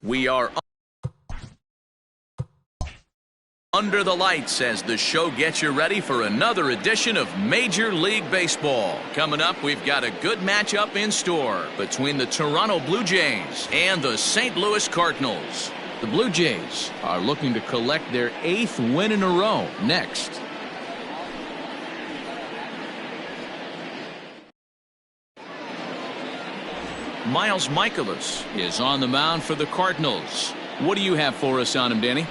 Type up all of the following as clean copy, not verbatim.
We are under the lights as the show gets you ready for another edition of Major League Baseball. Coming up, we've got a good matchup in store between the Toronto Blue Jays and the St. Louis Cardinals. The Blue Jays are looking to collect their 8th win in a row next. Miles Michaelis is on the mound for the Cardinals. What do you have for us on him, Danny?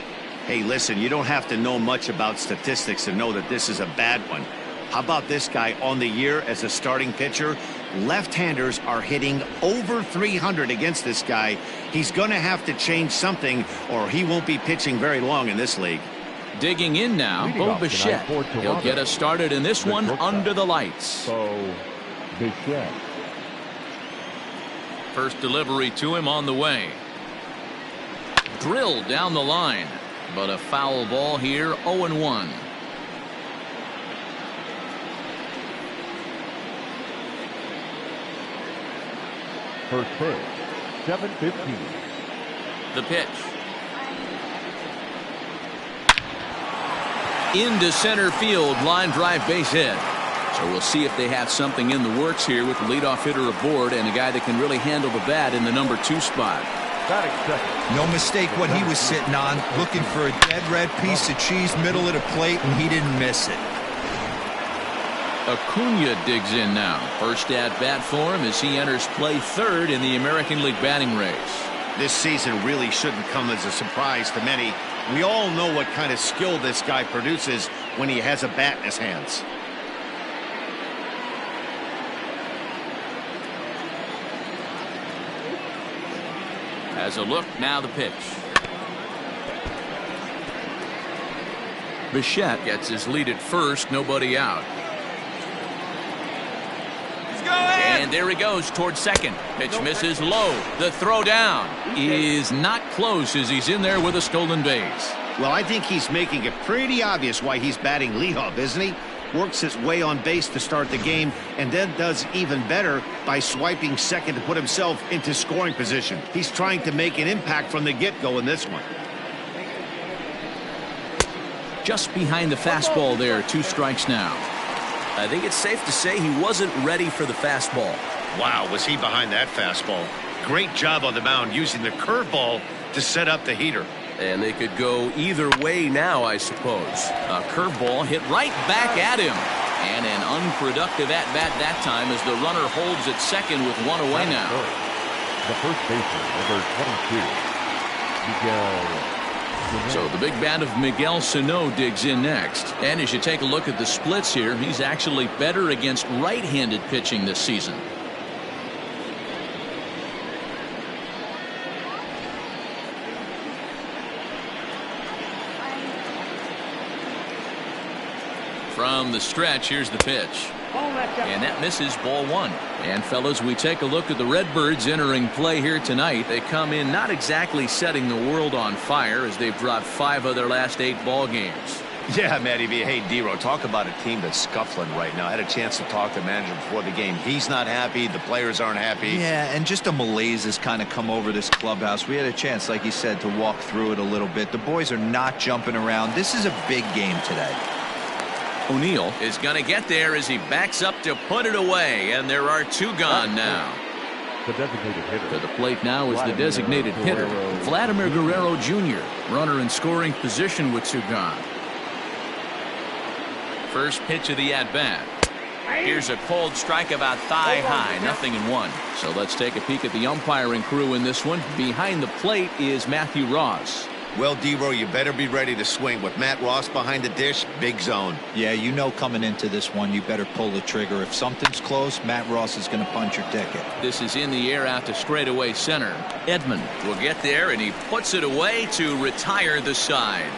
Hey, listen, you don't have to know much about statistics to know that this is a bad one. How about this guy on the year as a starting pitcher? Left-handers are hitting over 300 against this guy. He's going to have to change something or he won't be pitching very long in this league. Digging in now, Bo Bichette. He'll get us started in this one under the lights. Bo Bichette. First delivery to him on the way. Drilled down the line, but a foul ball here, 0-1. First pitch, 7:15. The pitch. Into center field, line drive base hit. So we'll see if they have something in the works here with the leadoff hitter aboard and a guy that can really handle the bat in the number 2 spot. No mistake what he was sitting on, looking for a dead red piece of cheese middle of the plate, and he didn't miss it. Acuna digs in now. First at bat for him as he enters play third in the American League batting race. This season really shouldn't come as a surprise to many. We all know what kind of skill this guy produces when he has a bat in his hands. As a look, now the pitch. Bichette gets his lead at first, nobody out. And there he goes towards second. Pitch misses low. The throw down is not close as he's in there with a stolen base. Well, I think he's making it pretty obvious why he's batting leadoff, isn't he? Works his way on base to start the game and then does even better by swiping second to put himself into scoring position. He's trying to make an impact from the get-go in this one. Just behind the fastball there, 2 strikes now. I think it's safe to say he wasn't ready for the fastball. Wow, was he behind that fastball. Great job on the mound using the curveball to set up the heater. And they could go either way now, I suppose. A curveball hit right back at him. And an unproductive at-bat that time as the runner holds at second with 1 away now. The first baseman, number 22, Miguel. So the big bat of Miguel Sano digs in next. And as you take a look at the splits here, he's actually better against right-handed pitching this season. From the stretch, here's the pitch. And that misses, ball 1. And fellas, we take a look at the Redbirds entering play here tonight. They come in not exactly setting the world on fire as they've dropped 5 of their last 8 ball games. Yeah, Matty B. Hey, D-Row, talk about a team that's scuffling right now. I had a chance to talk to the manager before the game. He's not happy. The players aren't happy. Yeah, and just a malaise has kind of come over this clubhouse. We had a chance, like you said, to walk through it a little bit. The boys are not jumping around. This is a big game today. O'Neill is going to get there as he backs up to put it away, and there are 2 gone now. The designated hitter. To the plate now is the designated hitter, Vladimir Guerrero Jr., runner in scoring position with 2 gone. First pitch of the at-bat. Here's a cold strike about thigh high, 0-1. So let's take a peek at the umpiring crew in this one. Behind the plate is Matthew Ross. Well, D-Row, you better be ready to swing. With Matt Ross behind the dish, big zone. Yeah, you know coming into this one, you better pull the trigger. If something's close, Matt Ross is going to punch your ticket. This is in the air out to straightaway center. Edmund will get there, and he puts it away to retire the side.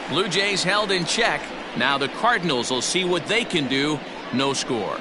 Blue Jays held in check. Now the Cardinals will see what they can do. No score.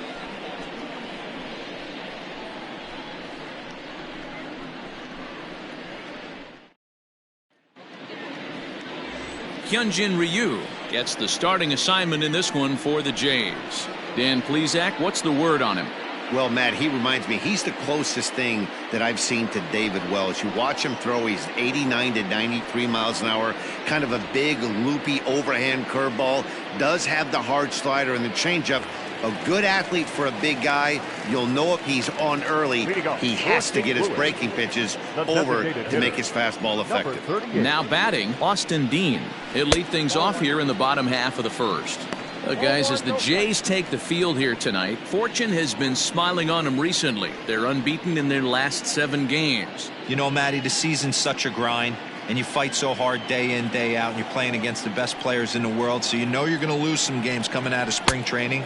Hyunjin Ryu gets the starting assignment in this one for the Jays. Dan Plesac, what's the word on him? Well, Matt, he reminds me, he's the closest thing that I've seen to David Wells. You watch him throw, he's 89 to 93 miles an hour, kind of a big, loopy, overhand curveball, does have the hard slider and the changeup. A good athlete for a big guy. You'll know if he's on early, he has to get his breaking pitches over to make his fastball effective. Now batting, Austin Dean. He'll lead things off here in the bottom half of the first. Guys, as the Jays take the field here tonight, fortune has been smiling on them recently. They're unbeaten in their last 7 games. You know, Matty, the season's such a grind, and you fight so hard day in, day out, and you're playing against the best players in the world, so you know you're going to lose some games coming out of spring training.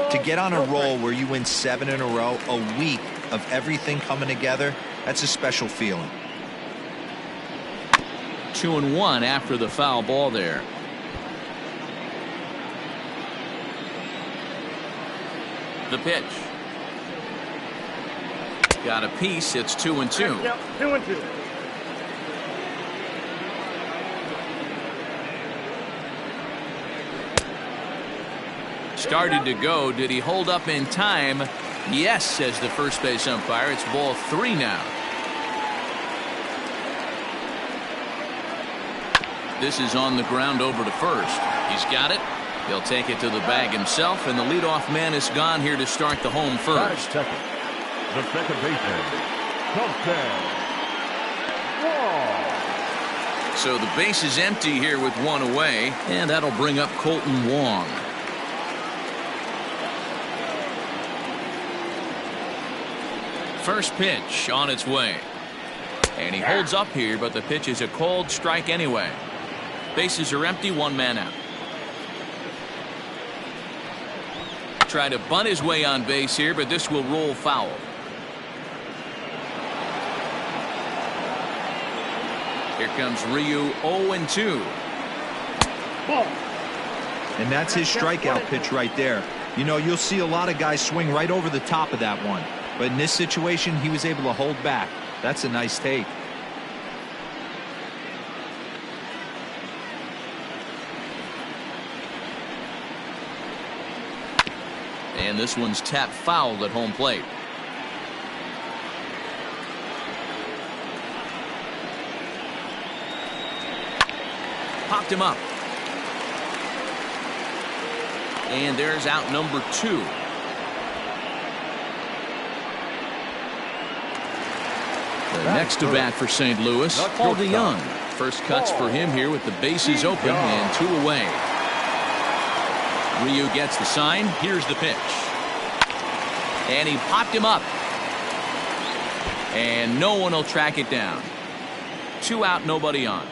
To get on a roll where you win 7 in a row, a week of everything coming together, that's a special feeling. 2-1 after the foul ball there. The pitch. Got a piece. It's 2-2. Yep, 2-2. Started to go. Did he hold up in time? Yes, says the first base umpire. It's ball 3 now. This is on the ground over to first. He's got it. He'll take it to the bag himself, and the leadoff man is gone here to start the home first. Second. The second baseman, Colton Wong. So the base is empty here with 1 away, and that'll bring up Colton Wong. First pitch on its way. And he holds up here, but the pitch is a cold strike anyway. Bases are empty, 1 man out. Try to bunt his way on base here, but this will roll foul. Here comes Ryu, 0-2. And that's his strikeout pitch right there. You know, you'll see a lot of guys swing right over the top of that one. But in this situation, he was able to hold back. That's a nice take. And this one's tapped foul at home plate. Popped him up. And there's out number 2. The next to bat for St. Louis, Paul DeYoung. First cuts for him here with the bases open and 2 away. Ryu gets the sign. Here's the pitch. And he popped him up. And no one will track it down. 2 out, nobody on.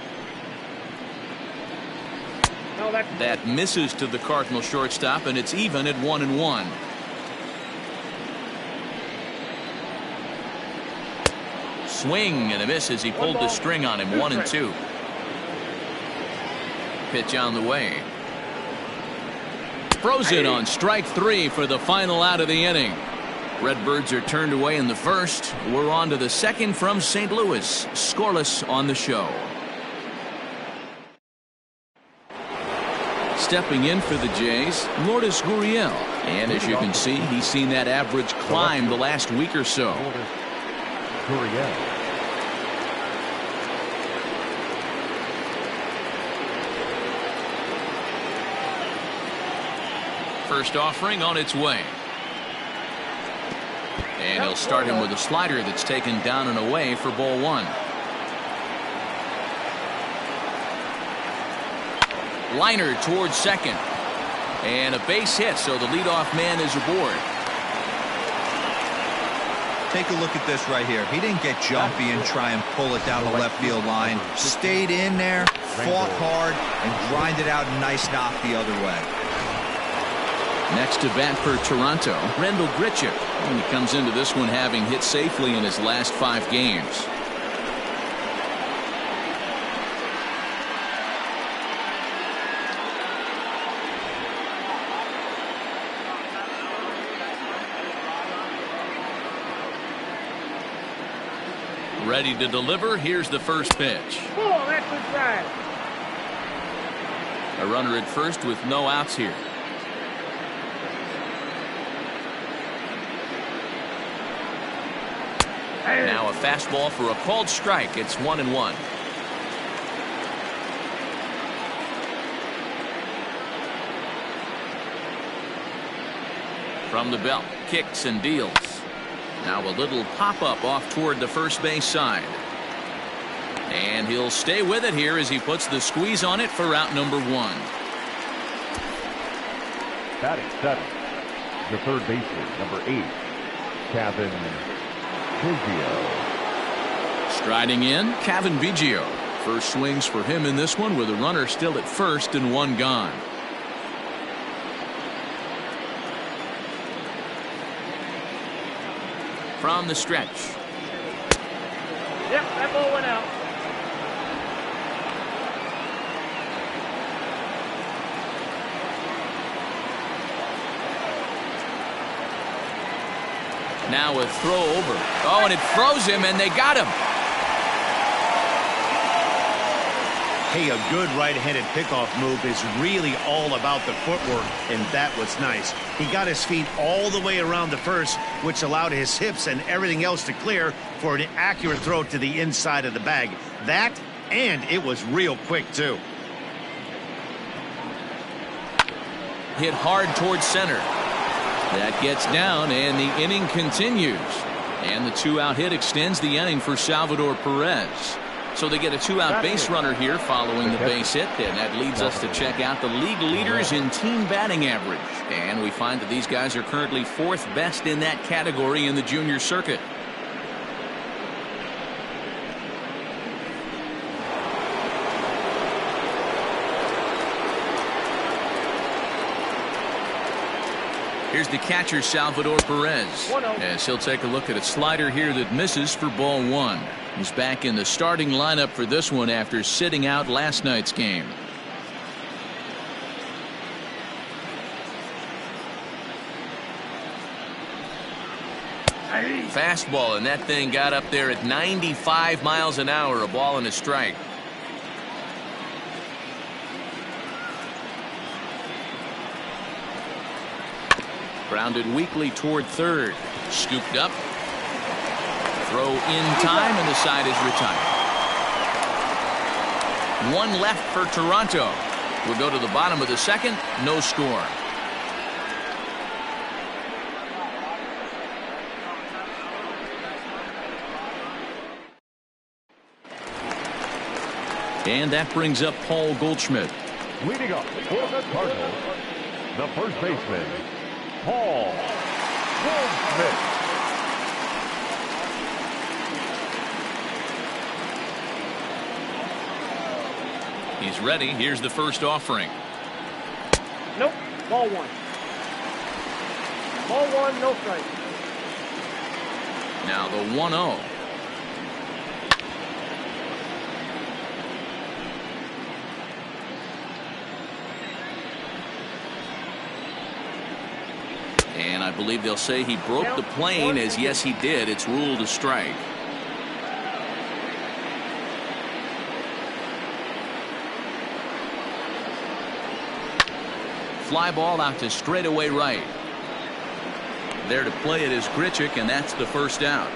That misses to the Cardinal shortstop, and it's even at 1-1. Swing and a miss as he pulled the string on him. 1-2. Pitch on the way. Frozen on strike 3 for the final out of the inning. Redbirds are turned away in the first. We're on to the second from St. Louis. Scoreless on the show. Stepping in for the Jays, Lourdes Gurriel. And as you can see, he's seen that average climb the last week or so. Gurriel. First offering on its way. And he'll start him with a slider that's taken down and away for ball 1. Liner towards second. And a base hit, so the leadoff man is aboard. Take a look at this right here. He didn't get jumpy and try and pull it down the left field line. Stayed in there, fought hard, and grinded out a nice knock the other way. Next to bat for Toronto, Rendell Grichuk. And he comes into this one having hit safely in his last 5 games. Ready to deliver. Here's the first pitch. That's inside. A runner at first with no outs here. Now a fastball for a called strike. It's 1-1. From the belt, kicks and deals. Now a little pop-up off toward the first base side. And he'll stay with it here as he puts the squeeze on it for out number 1. Batting seventh, the third baseman, number 8, Kevin Biggio. Striding in, Kevin Biggio. First swings for him in this one with a runner still at first and 1 gone. From the stretch. Yep, that ball went out. Now a throw over. Oh, and it froze him, and they got him. Hey, a good right-handed pickoff move is really all about the footwork, and that was nice. He got his feet all the way around the first, which allowed his hips and everything else to clear for an accurate throw to the inside of the bag. That, and it was real quick, too. Hit hard towards center. That gets down, and the inning continues. And the 2-out hit extends the inning for Salvador Perez. So they get a 2-out base runner here following the base hit, and that leads us to check out the league leaders in team batting average. And we find that these guys are currently 4th best in that category in the junior circuit. Here's the catcher, Salvador Perez, as he'll take a look at a slider here that misses for ball 1. He's back in the starting lineup for this one after sitting out last night's game. Fastball, and that thing got up there at 95 miles an hour, a ball and a strike. Grounded weakly toward third. Scooped up. Throw in time, and the side is retired. 1 left for Toronto. We'll go to the bottom of the second. No score. And that brings up Paul Goldschmidt. Leading up for the Cardinals, the first baseman, Paul Goldschmidt. He's ready. Here's the first offering. Nope. Ball 1. Ball 1, no strike. Now the 1-0. And I believe they'll say he broke the plane, as yes he did. It's ruled a strike. Fly ball out to straightaway right. There to play it is Grichuk, and that's the first out.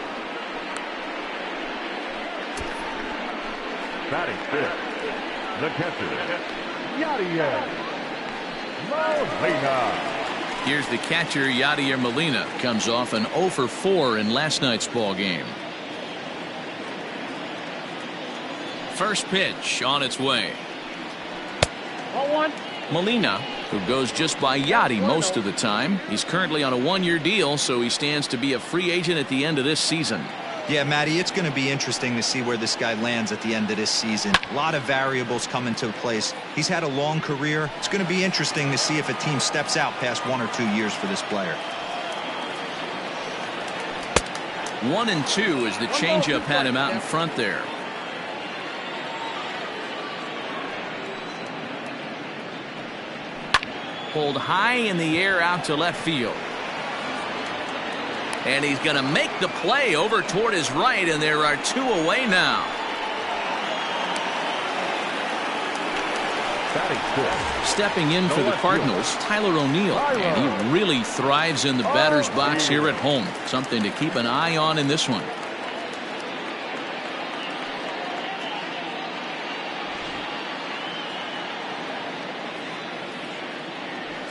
Batting fifth, the catcher, Yadier Molina. Here's the catcher, Yadier Molina. Comes off an 0 for 4 in last night's ball game. First pitch on its way. Ball 1. Molina, who goes just by Yadi most of the time. He's currently on a 1-year deal, so he stands to be a free agent at the end of this season. Yeah, Matty, it's going to be interesting to see where this guy lands at the end of this season. A lot of variables come into place. He's had a long career. It's going to be interesting to see if a team steps out past 1 or 2 years for this player. 1-2 as the changeup had him out in front there. Pulled high in the air out to left field. And he's going to make the play over toward his right, and there are 2 away now. Stepping in for the Cardinals, Tyler O'Neill, and he really thrives in the batter's box here at home. Something to keep an eye on in this one.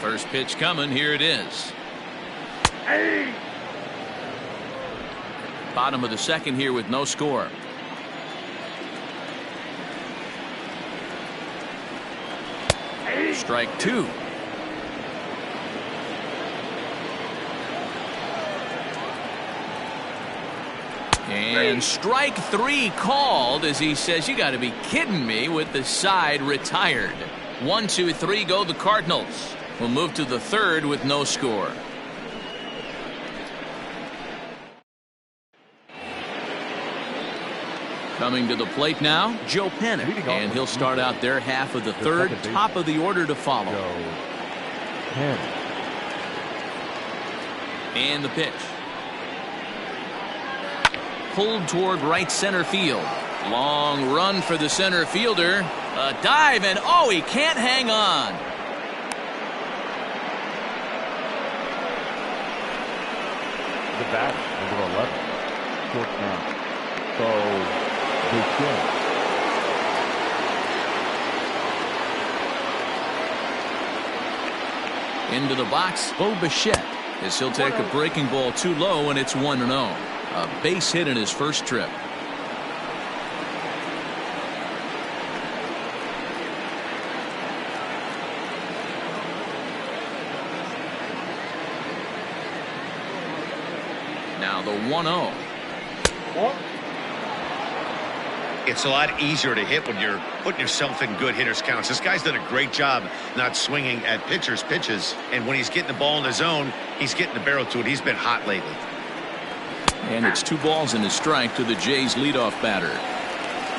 First pitch coming. Here it is. Hey. Bottom of the second here with no score. Strike two. And strike three called as he says, you got to be kidding me, with the side retired. 1, 2, 3 go the Cardinals. We'll move to the third with no score. Coming to the plate now, Joe Panic, and he'll start out their half of the third, top of the order to follow. And the pitch. Pulled toward right center field. Long run for the center fielder. A dive, and oh, he can't hang on. The bat, number 11. Short count. So, into the box, Bo Bichette, as he'll take a breaking ball too low, and it's 1-0. A base hit in his first trip. Now the 1-0. It's a lot easier to hit when you're putting yourself in good hitters counts. This guy's done a great job not swinging at pitchers' pitches, and when he's getting the ball in the zone, he's getting the barrel to it. He's been hot lately. And it's 2 balls and a strike to the Jays leadoff batter.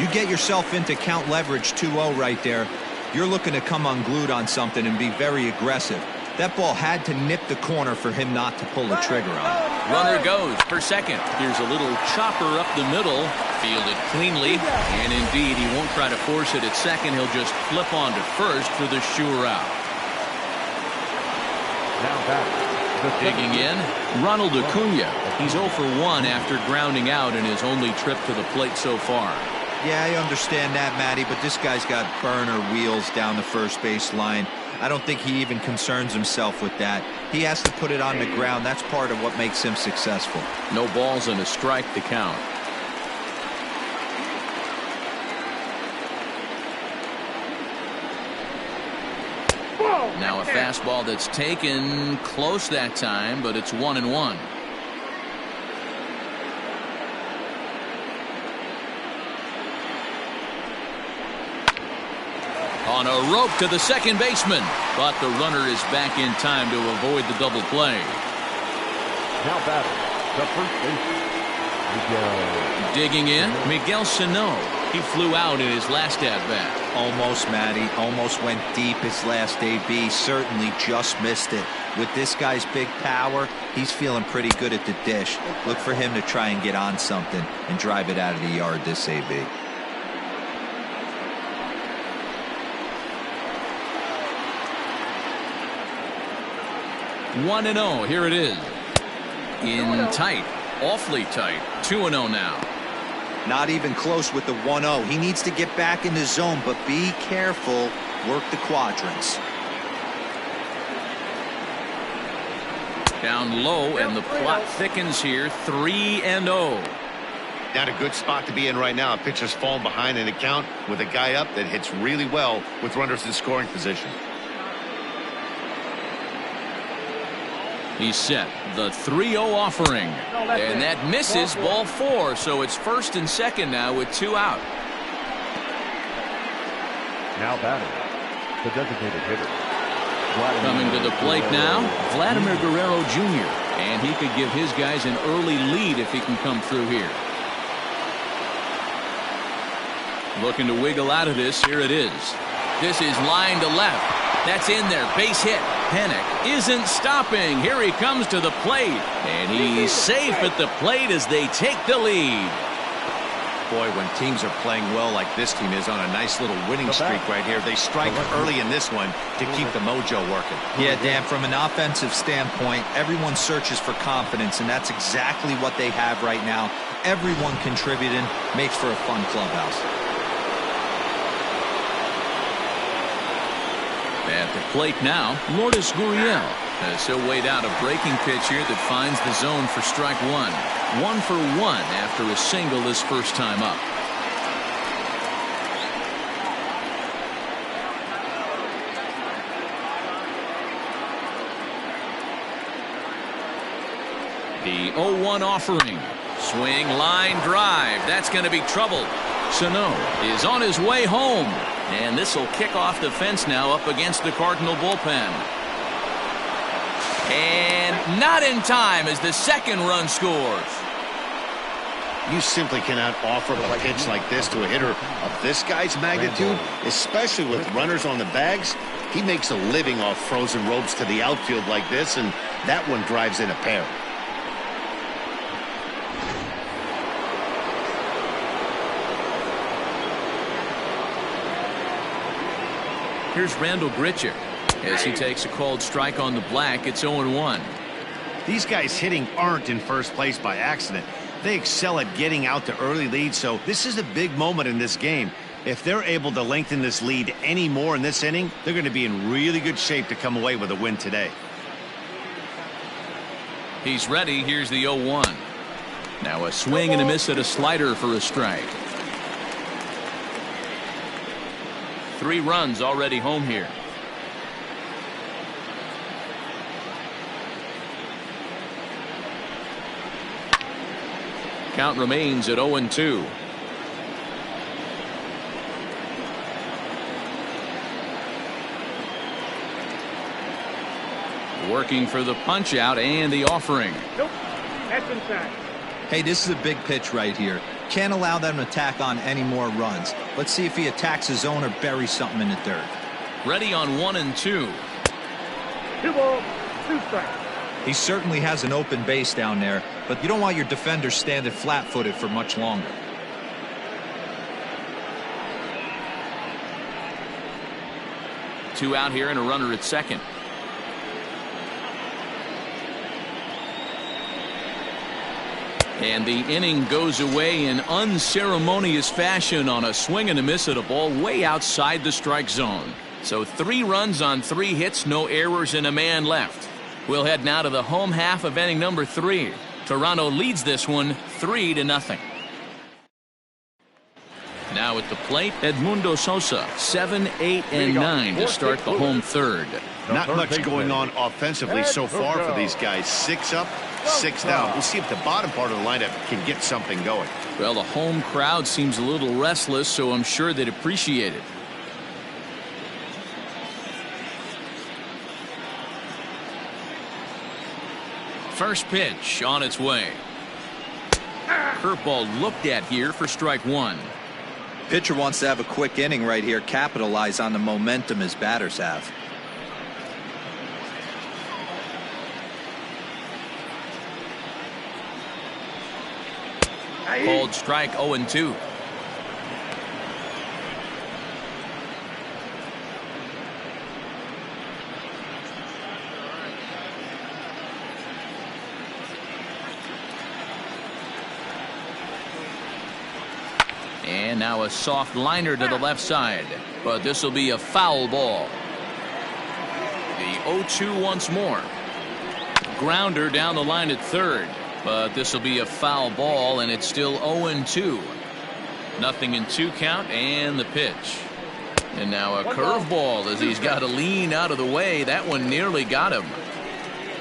You get yourself into count leverage 2-0 right there. You're looking to come unglued on something and be very aggressive. That ball had to nip the corner for him not to pull the trigger on it. Runner goes for second. Here's a little chopper up the middle. Fielded cleanly. And indeed, he won't try to force it at second. He'll just flip on to first for the sure out. Now back. Digging in, Ronald Acuna. He's 0 for 1 after grounding out in his only trip to the plate so far. Yeah, I understand that, Matty, but this guy's got burner wheels down the first base line. I don't think he even concerns himself with that. He has to put it on the ground. That's part of what makes him successful. No balls and a strike to count. Now a fastball that's taken close that time, but it's 1-1. On a rope to the second baseman, but the runner is back in time to avoid the double play. Now batting, the first baseman, Miguel. Digging in, Miguel Sano. He flew out in his last at-bat. Almost, Matty. Almost went deep his last AB. Certainly just missed it. With this guy's big power, he's feeling pretty good at the dish. Look for him to try and get on something and drive it out of the yard this AB. One and 0. Here it is. In tight. Awfully tight. 2-0 now. Not even close with the 1-0. He needs to get back in the zone, but be careful. Work the quadrants. Down low, and the plot thickens here. 3-0. Not a good spot to be in right now. A pitcher's falling behind in a count with a guy up that hits really well with runners in scoring position. He's set. The 3-0 offering. And that misses, ball 4. So it's first and second now with 2 out. Now batting, the designated hitter. Coming to the plate now, Vladimir Guerrero Jr. And he could give his guys an early lead if he can come through here. Looking to wiggle out of this. Here it is. This is line to left. That's in there. Base hit. Panic isn't stopping. Here he comes to the plate. And he's safe at the plate as they take the lead. Boy, when teams are playing well like this team is on a nice little winning streak right here, they strike early in this one to keep the mojo working. Yeah, Dan, from an offensive standpoint, everyone searches for confidence, and that's exactly what they have right now. Everyone contributing makes for a fun clubhouse. At the plate now, Lourdes Gurriel. As he'll wait out a breaking pitch here that finds the zone for strike one. 1 for 1 after a single his first time up. The 0-1 offering. Swing, line drive. That's going to be trouble. Sano is on his way home. And this will kick off the fence now up against the Cardinal bullpen. And not in time as the second run scores. You simply cannot offer a pitch like this to a hitter of this guy's magnitude, especially with runners on the bags. He makes a living off frozen ropes to the outfield like this, and that one drives in a pair. Here's Randall Grichuk. As he takes a called strike on the black, it's 0-1. These guys hitting aren't in first place by accident. They excel at getting out to early leads, so this is a big moment in this game. If they're able to lengthen this lead any more in this inning, they're going to be in really good shape to come away with a win today. He's ready. Here's the 0-1. Now a swing and a miss at a slider for a strike. 3 runs already home here. Count remains at 0-2. Working for the punch out and the offering. Nope. That's inside. Hey, this is a big pitch right here. Can't allow them to tack on any more runs. Let's see if he attacks his zone or buries something in the dirt. Ready on 1 and 2. 2 balls, 2 strikes. He certainly has an open base down there, but you don't want your defender standing flat-footed for much longer. Two out here and a runner at second. And the inning goes away in unceremonious fashion on a swing and a miss at a ball way outside the strike zone. So 3 runs on 3 hits, no errors, and a man left. We'll head now to the home half of inning number 3. Toronto leads this one 3-0. Now at the plate, Edmundo Sosa, 7, 8, and 9 to start the home third. Not much going on offensively so far for these guys. 6 up, 6 down. We'll see if the bottom part of the lineup can get something going. Well, the home crowd seems a little restless, so I'm sure they'd appreciate it. First pitch on its way. Curveball looked at here for strike 1. Pitcher wants to have a quick inning right here, capitalize on the momentum his batters have. Called strike 0-2. And now a soft liner to the left side, but this will be a foul ball. The 0-2 once more. Grounder down the line at third, but this will be a foul ball, and it's still 0-2. Nothing in 2 count, and the pitch. And now a curveball as he's got to lean out of the way. That one nearly got him.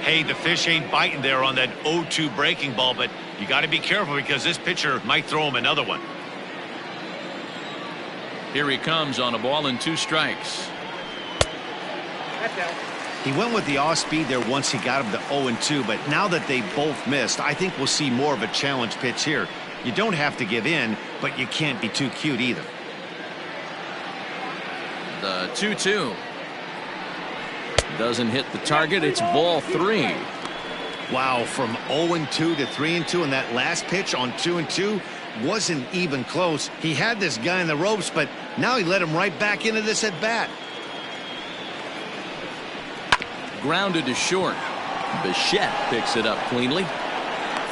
Hey, the fish ain't biting there on that 0-2 breaking ball, but you got to be careful because this pitcher might throw him another one. Here he comes on a ball and 2 strikes. That's out. He went with the off speed there once he got him to 0-2, but now that they both missed, I think we'll see more of a challenge pitch here. You don't have to give in, but you can't be too cute either. The 2-2 doesn't hit the target. It's ball 3. Wow, from 0-2 to 3-2 in that last pitch on 2-2 wasn't even close. He had this guy in the ropes, but now he let him right back into this at bat. Grounded to short. Bichette picks it up cleanly.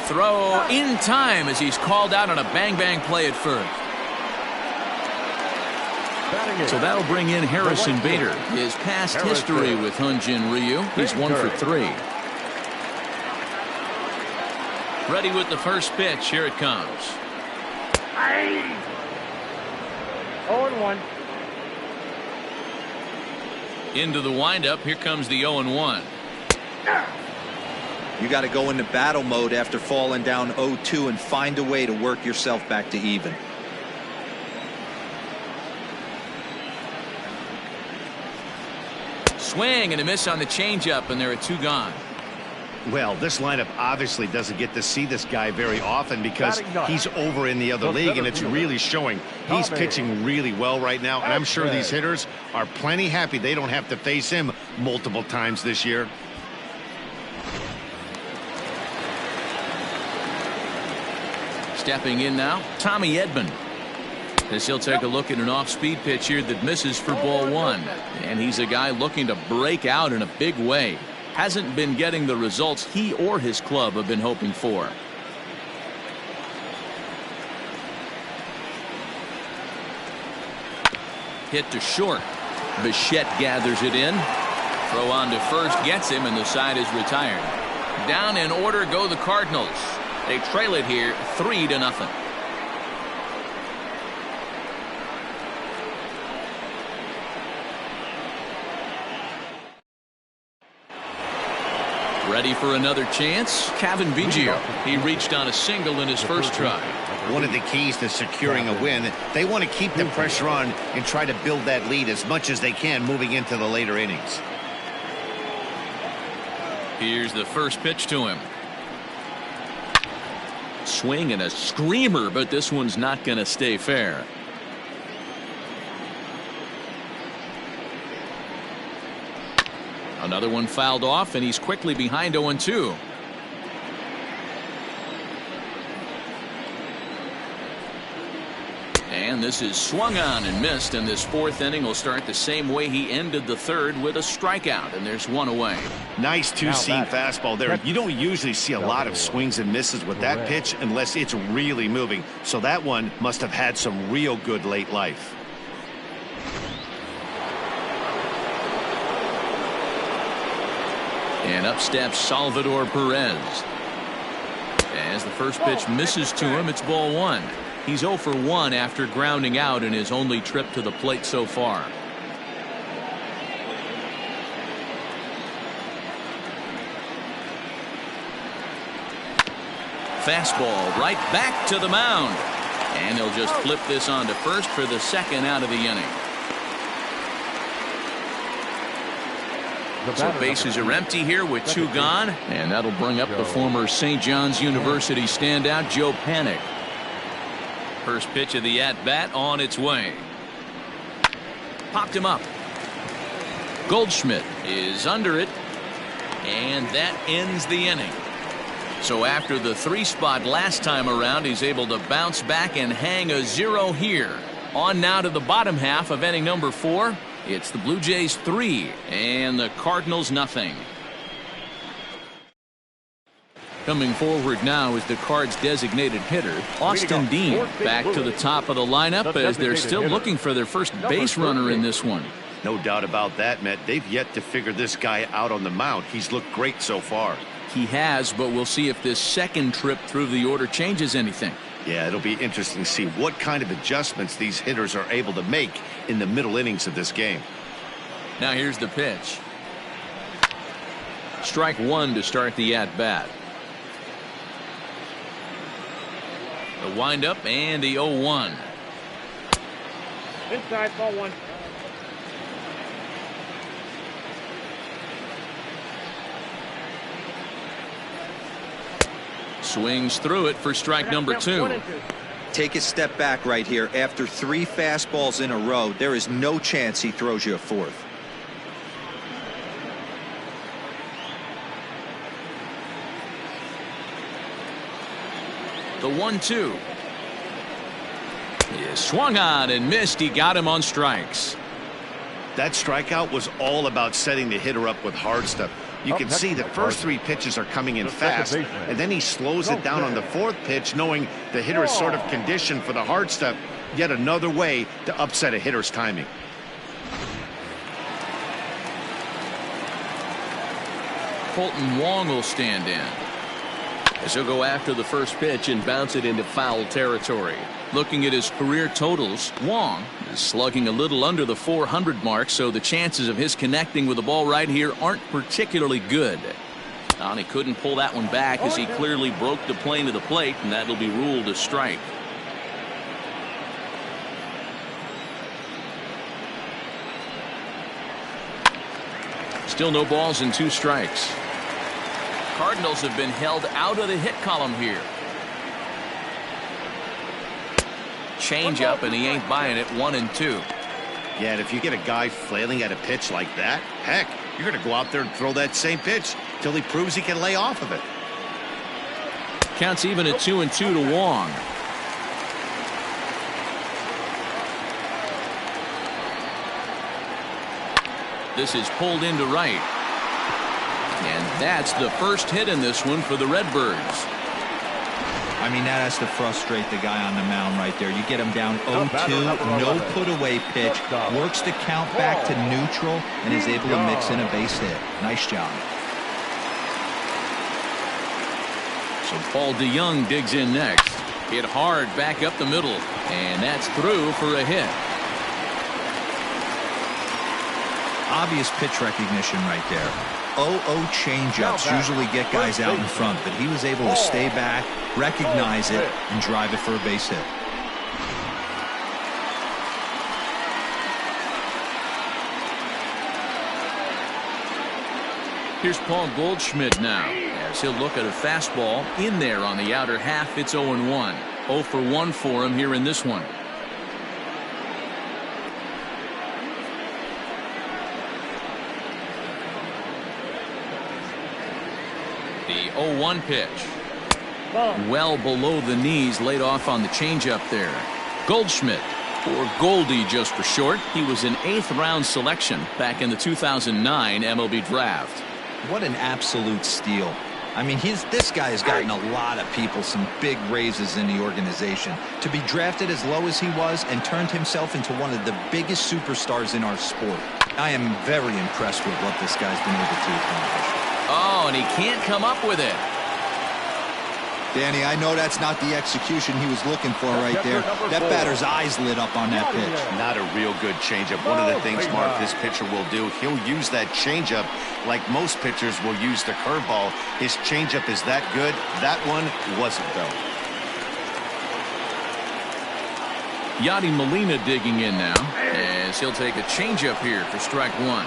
Throw in time as he's called out on a bang-bang play at first. So that'll bring in Harrison Bader. His past history with Hyunjin Ryu, he's 1 for 3. Ready with the first pitch. Here it comes. 0-1. Into the windup. Here comes the 0-1. You got to go into battle mode after falling down 0-2 and find a way to work yourself back to even. Swing and a miss on the changeup, and there are 2 gone. Well, this lineup obviously doesn't get to see this guy very often because he's over in the other league, and it's really showing. He's pitching really well right now, and I'm sure these hitters are plenty happy they don't have to face him multiple times this year. Stepping in now, Tommy Edman. As he'll take a look at an off-speed pitch here that misses for ball 1. And he's a guy looking to break out in a big way. Hasn't been getting the results he or his club have been hoping for. Hit to short. Bichette gathers it in. Throw on to first gets him, and the side is retired. Down in order go the Cardinals. They trail it here 3-0. Ready for another chance? Kevin Biggio. He reached on a single in his first try. One of the keys to securing a win, they want to keep the pressure on and try to build that lead as much as they can moving into the later innings. Here's the first pitch to him. Swing and a screamer, but this one's not going to stay fair. Another one fouled off, and he's quickly behind 0-2. And this is swung on and missed, and this 4th inning will start the same way he ended the 3rd with a strikeout, and there's 1 away. Nice two-seam fastball there. You don't usually see a lot of swings and misses with that pitch unless it's really moving. So that one must have had some real good late life. And up steps Salvador Perez. As the first pitch misses to him, it's ball 1. He's 0 for 1 after grounding out in his only trip to the plate so far. Fastball right back to the mound. And they'll just flip this on to first for the 2nd out of the inning. So bases are empty here with 2 gone, and that'll bring up the former St. John's University standout Joe Panik. First pitch of the at-bat on its way. Popped him up. Goldschmidt is under it, and that ends the inning. So after the 3 spot last time around, he's able to bounce back and hang a 0 here. On now to the bottom half of inning number 4. It's the Blue Jays 3 and the Cardinals nothing. Coming forward now is the Cards designated hitter Austin Dean, back to the top of the lineup as they're still looking for their first base runner in this one. No doubt about that, Matt. They've yet to figure this guy out on the mound. He's looked great so far. He has, but we'll see if this second trip through the order changes anything. Yeah, it'll be interesting to see what kind of adjustments these hitters are able to make in the middle innings of this game. Now here's the pitch. Strike 1 to start the at-bat. The windup and the 0-1. Inside, ball 1. Swings through it for strike number 2. Take a step back right here. After 3 fastballs in a row, there is no chance he throws you a 4th. The 1-2. He is swung on and missed. He got him on strikes. That strikeout was all about setting the hitter up with hard stuff. You can see the first 3 pitches are coming in fast, and then he slows it down on the 4th pitch, knowing the hitter is sort of conditioned for the hard stuff. Yet another way to upset a hitter's timing. Colton Wong will stand in. As he'll go after the first pitch and bounce it into foul territory. Looking at his career totals, Wong is slugging a little under the 400 mark, so the chances of his connecting with the ball right here aren't particularly good. And he couldn't pull that one back as he clearly broke the plane of the plate, and that'll be ruled a strike. Still no balls and 2 strikes. Cardinals have been held out of the hit column here. Change up, and he ain't buying it. 1-2. Yeah, and if you get a guy flailing at a pitch like that, heck, you're going to go out there and throw that same pitch till he proves he can lay off of it. Counts even at 2-2 to Wong. This is pulled into right. And that's the first hit in this one for the Redbirds. I mean, that has to frustrate the guy on the mound right there. You get him down 0-2, no put-away pitch, works the count back to neutral, and is able to mix in a base hit. Nice job. So Paul DeYoung digs in next. Hit hard back up the middle, and that's through for a hit. Obvious pitch recognition right there. 0-0 changeups usually get guys out in front, but he was able to stay back, recognize it, and drive it for a base hit. Here's Paul Goldschmidt now, as he'll look at a fastball in there on the outer half. It's 0-1. 0 for 1 for him here in this one. The 0-1 pitch. Well below the knees, laid off on the changeup there. Goldschmidt, or Goldie just for short. He was an 8th round selection back in the 2009 MLB draft. What an absolute steal. I mean, this guy has gotten a lot of people some big raises in the organization. To be drafted as low as he was and turned himself into one of the biggest superstars in our sport. I am very impressed with what this guy's been able to accomplish. Oh, and he can't come up with it. Danny, I know that's not the execution he was looking for right there. That batter's eyes lit up on that pitch. Not a real good changeup. One of the things, Mark, this pitcher will do, he'll use that changeup like most pitchers will use the curveball. His changeup is that good. That one wasn't, though. Yadi Molina digging in now, as he'll take a changeup here for strike 1.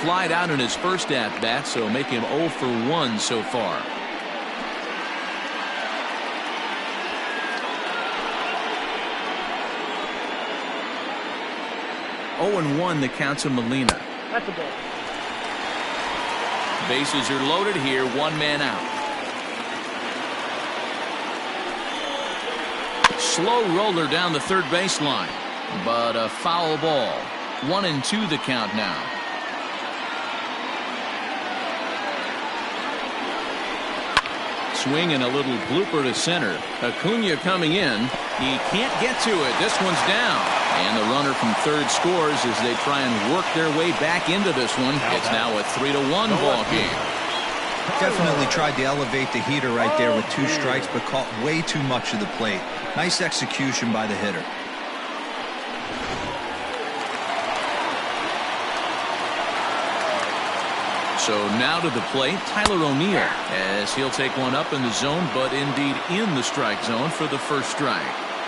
Flied out in his first at-bat, so make him 0 for 1 so far. Oh and 1 the count to Molina. That's a ball. Bases are loaded here, 1 man out. Slow roller down the third baseline, but a foul ball. 1-2 the count now. Swing and a little blooper to center. Acuna coming in. He can't get to it. This one's down. And the runner from third scores as they try and work their way back into this one. It's now a 3-1 ball game. Definitely tried to elevate the heater right there with 2 strikes, but caught way too much of the plate. Nice execution by the hitter. So now to the plate, Tyler O'Neill, as he'll take one up in the zone, but indeed in the strike zone for the first strike.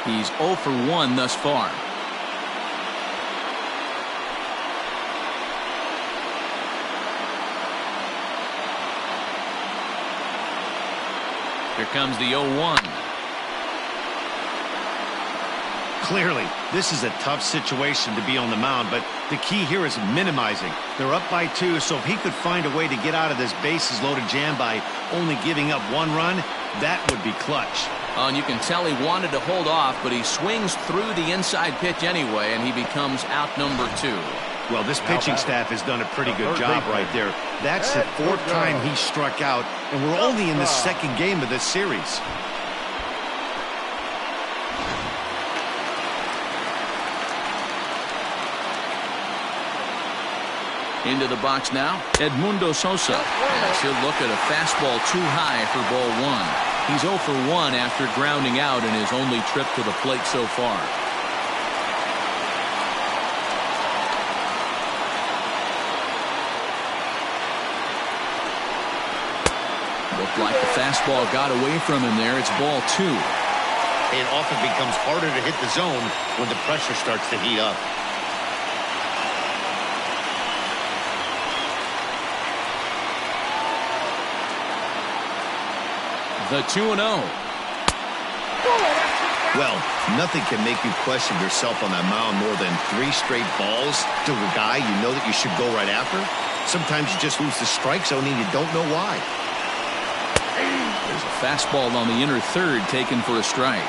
He's 0 for 1 thus far. Here comes the 0-1. Clearly, this is a tough situation to be on the mound, but the key here is minimizing. They're up by 2, so if he could find a way to get out of this bases-loaded jam by only giving up 1 run, that would be clutch. And you can tell he wanted to hold off, but he swings through the inside pitch anyway, and he becomes out number 2. Well, this pitching staff has done a pretty good job right there. That's the 4th time he struck out, and we're only in the 2nd game of this series. Into the box now, Edmundo Sosa. As he'll look at a fastball too high for ball one. He's 0 for 1 after grounding out in his only trip to the plate so far. Looked like the fastball got away from him there. It's ball 2. It often becomes harder to hit the zone when the pressure starts to heat up. The 2-0. Well, nothing can make you question yourself on that mound more than 3 straight balls to a guy you know that you should go right after. Sometimes you just lose the strike zone and you don't know why. There's a fastball on the inner third taken for a strike.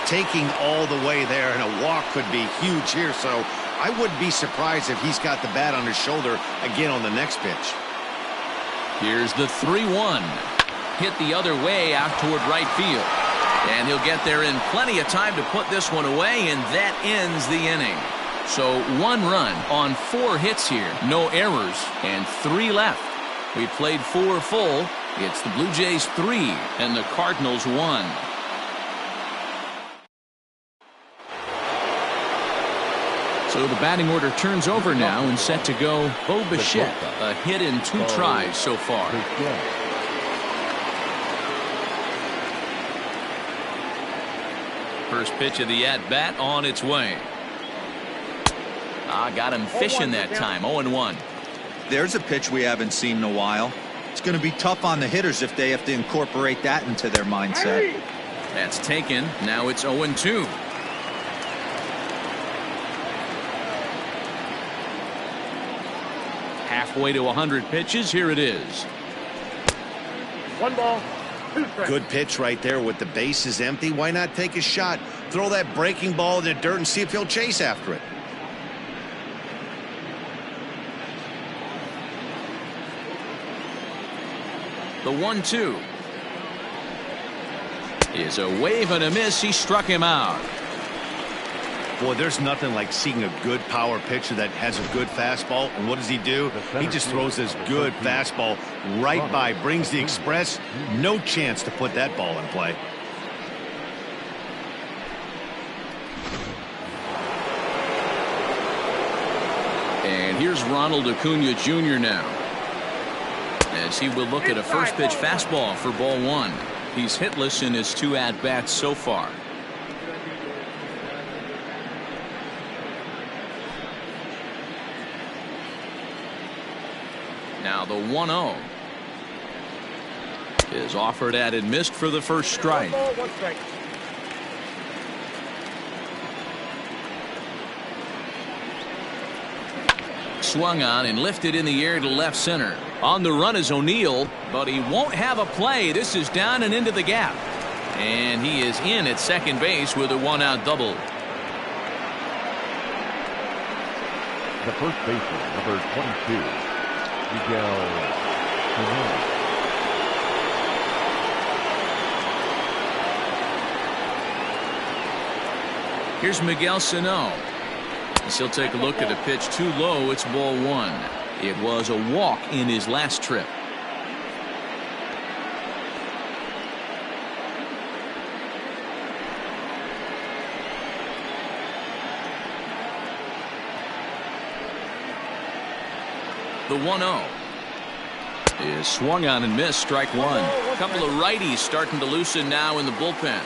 Taking all the way there, and a walk could be huge here, so I wouldn't be surprised if he's got the bat on his shoulder again on the next pitch. Here's the 3-1. Hit the other way out toward right field. And he'll get there in plenty of time to put this one away, and that ends the inning. So 1 run on 4 hits here, no errors, and 3 left. We played 4 full. It's the Blue Jays 3 and the Cardinals 1. So the batting order turns over now and set to go Bo Bichette. A hit in 2 tries so far. First pitch of the at-bat on its way. Got him fishing that time. 0-1. There's a pitch we haven't seen in a while. It's going to be tough on the hitters if they have to incorporate that into their mindset. That's taken. Now it's 0-2. Halfway to 100 pitches. Here it is. 1 ball, 2 strikes. Good pitch right there with the bases empty. Why not take a shot? Throw that breaking ball in the dirt and see if he'll chase after it. The 1-2 is a wave and a miss. He struck him out. Boy, there's nothing like seeing a good power pitcher that has a good fastball. And what does he do? He just throws this good fastball right by, brings the express. No chance to put that ball in play. And here's Ronald Acuna Jr. now, as he will look at a first pitch fastball for ball 1. He's hitless in his 2 at-bats so far. Now the 1-0 is offered at and missed for the first strike. 1 ball, 1 strike. Swung on and lifted in the air to left center. On the run is O'Neill, but he won't have a play. This is down and into the gap. And he is in at second base with a 1-out double. The first baseman, number 22, Miguel Sano. Here's Miguel Sano. He'll take a look at a pitch too low. It's ball 1. It was a walk in his last trip. The 1-0 is swung on and missed. Strike 1. A couple of righties starting to loosen now in the bullpen.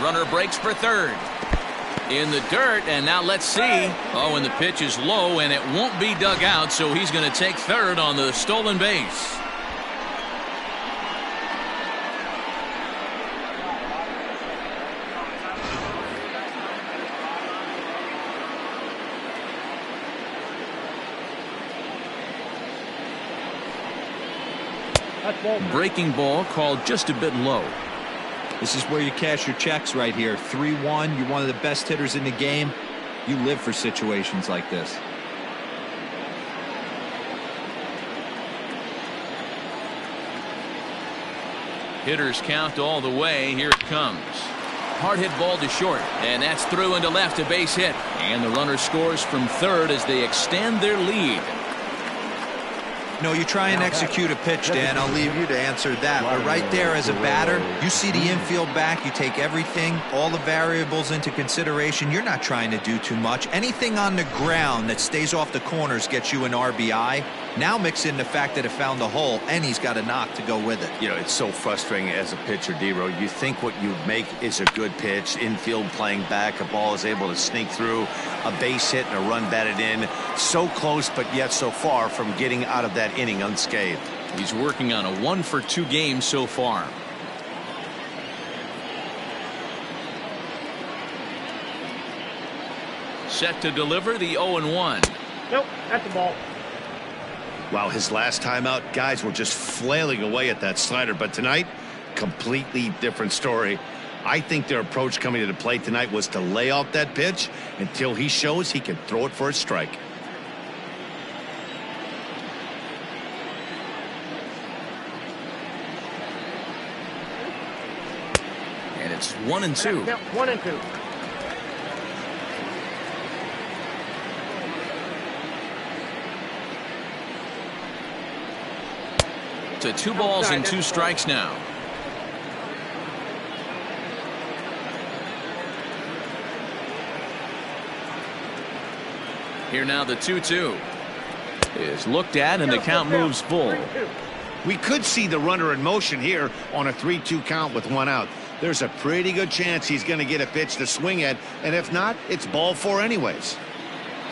Runner breaks for third. In the dirt, and now let's see. Oh, and the pitch is low, and it won't be dug out, so he's going to take third on the stolen base. Breaking ball called just a bit low. This is where you cash your checks right here. 3-1. You're one of the best hitters in the game. You live for situations like this. Hitters count all the way. Here it comes. Hard hit ball to short, and that's through into left, a base hit, and the runner scores from third as they extend their lead. No, you try and execute a pitch, Dan. I'll leave you to answer that. But right there as a batter, you see the infield back. You take everything, all the variables into consideration. You're not trying to do too much. Anything on the ground that stays off the corners gets you an RBI. Now mix in the fact that it found the hole, and he's got a knock to go with it. You know, it's so frustrating as a pitcher, D-Row. You think what you make is a good pitch. Infield playing back. A ball is able to sneak through. A base hit and a run batted in. So close, but yet so far from getting out of that inning unscathed. He's working on a 1-for-2 game so far. Set to deliver the 0-1. Nope, that's the ball. Wow, his last time out, guys were just flailing away at that slider. But tonight, completely different story. I think their approach coming to the plate tonight was to lay off that pitch until he shows he can throw it for a strike. And it's 1-2. Now, 1-2. To 2 balls and 2 strikes now. Here now the 2-2 is looked at, and the count moves full. We could see the runner in motion here on a 3-2 count with 1 out. There's a pretty good chance he's going to get a pitch to swing at, and if not, it's ball 4 anyways.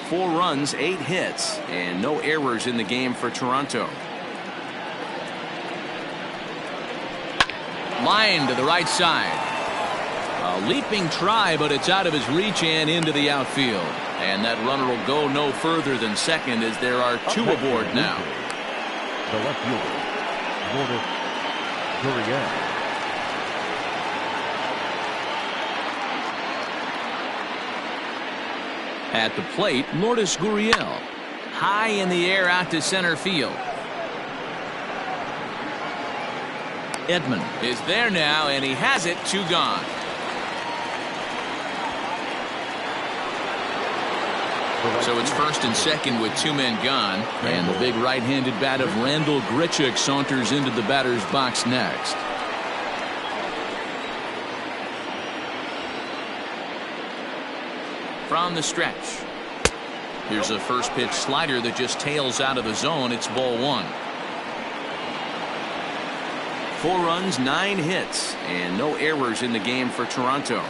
4 runs, 8 hits, and no errors in the game for Toronto. Line to the right side. A leaping try, but it's out of his reach and into the outfield. And that runner will go no further than second as there are 2 aboard now. The left fielder, Lourdes Gurriel. At the plate, Lourdes Gurriel. High in the air out to center field. Edman is there now, and he has it. 2 gone. So it's first and second with 2 men gone, and the big right-handed bat of Randal Grichuk saunters into the batter's box next. From the stretch, here's a first pitch slider that just tails out of the zone. It's ball 1. 4 runs, 9 hits, and no errors in the game for Toronto.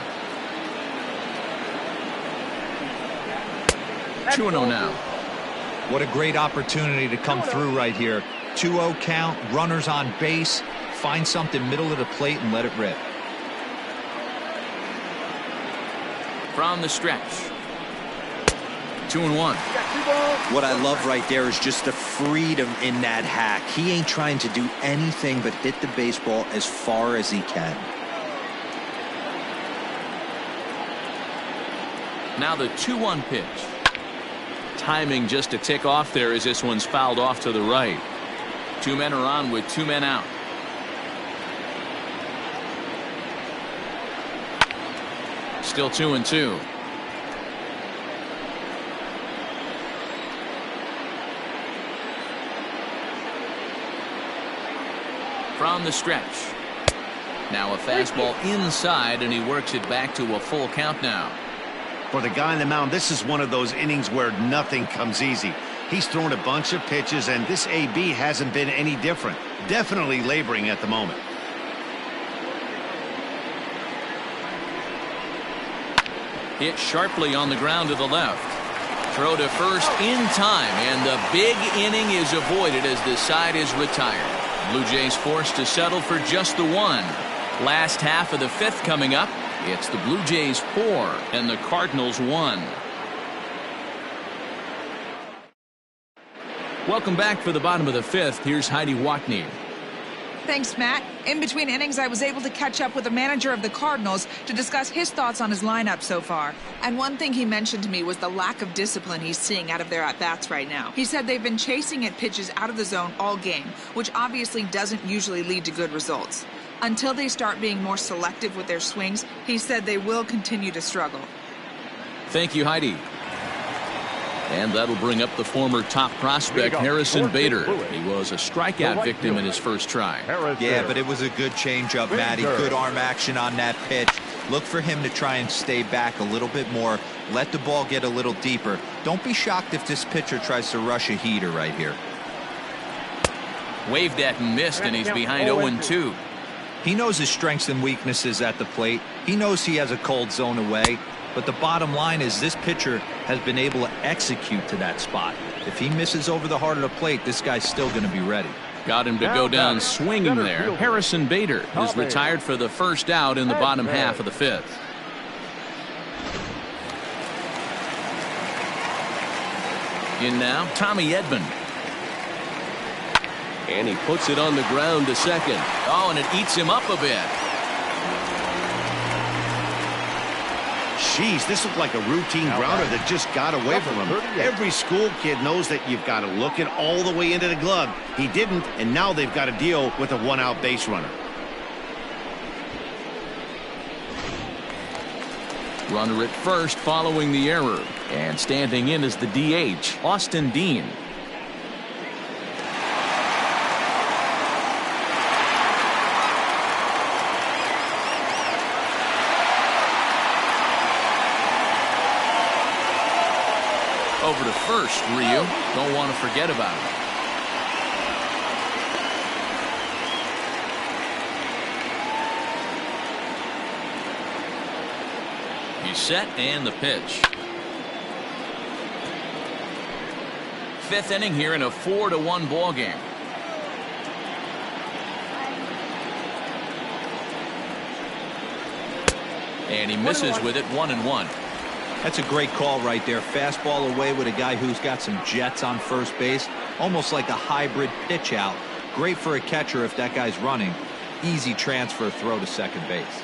2-0 now. What a great opportunity to come through right here. 2-0 count, runners on base. Find something middle of the plate and let it rip. From the stretch, 2-1. What I love right there is just the freedom in that hack. He ain't trying to do anything but hit the baseball as far as he can. Now the 2-1 pitch. Timing just a tick off there as this one's fouled off to the right. 2 men are on with 2 men out. Still 2-2. From the stretch. Now a fastball inside, and he works it back to a full count now. For the guy on the mound, this is one of those innings where nothing comes easy. He's thrown a bunch of pitches, and this AB hasn't been any different. Definitely laboring at the moment. Hit sharply on the ground to the left. Throw to first in time, and the big inning is avoided as the side is retired. Blue Jays forced to settle for just the 1. Last half of the 5th coming up. It's the Blue Jays 4 and the Cardinals 1. Welcome back for the bottom of the 5th. Here's Heidi Watney. Thanks, Matt. In between innings, I was able to catch up with the manager of the Cardinals to discuss his thoughts on his lineup so far. And one thing he mentioned to me was the lack of discipline he's seeing out of their at-bats right now. He said they've been chasing at pitches out of the zone all game, which obviously doesn't usually lead to good results. Until they start being more selective with their swings, he said they will continue to struggle. Thank you, Heidi. And that'll bring up the former top prospect, Harrison Bader. He was a strikeout victim in his first try. Yeah, but it was a good changeup, Matty. Good arm action on that pitch. Look for him to try and stay back a little bit more. Let the ball get a little deeper. Don't be shocked if this pitcher tries to rush a heater right here. Waved at and missed, and he's behind 0-2. He knows his strengths and weaknesses at the plate. He knows he has a cold zone away. But the bottom line is this pitcher has been able to execute to that spot. If he misses over the heart of the plate, this guy's still going to be ready. Got him to go down swinging there. Harrison Bader is retired for the first out in the bottom half of the fifth. In now, Tommy Edman. And he puts it on the ground to second. Oh, and it eats him up a bit. Jeez, this looked like a routine grounder that just got away from him. Every school kid knows that you've got to look it all the way into the glove. He didn't, and now they've got to deal with a one-out base runner. Runner at first following the error. And standing in is the DH, Austin Dean. Over to first, Ryu. Don't want to forget about it. He's set and the pitch. Fifth inning here in a 4-1 ball game. And he misses with it 1-1. That's a great call right there. Fastball away with a guy who's got some jets on first base. Almost like a hybrid pitch out. Great for a catcher if that guy's running. Easy transfer throw to second base.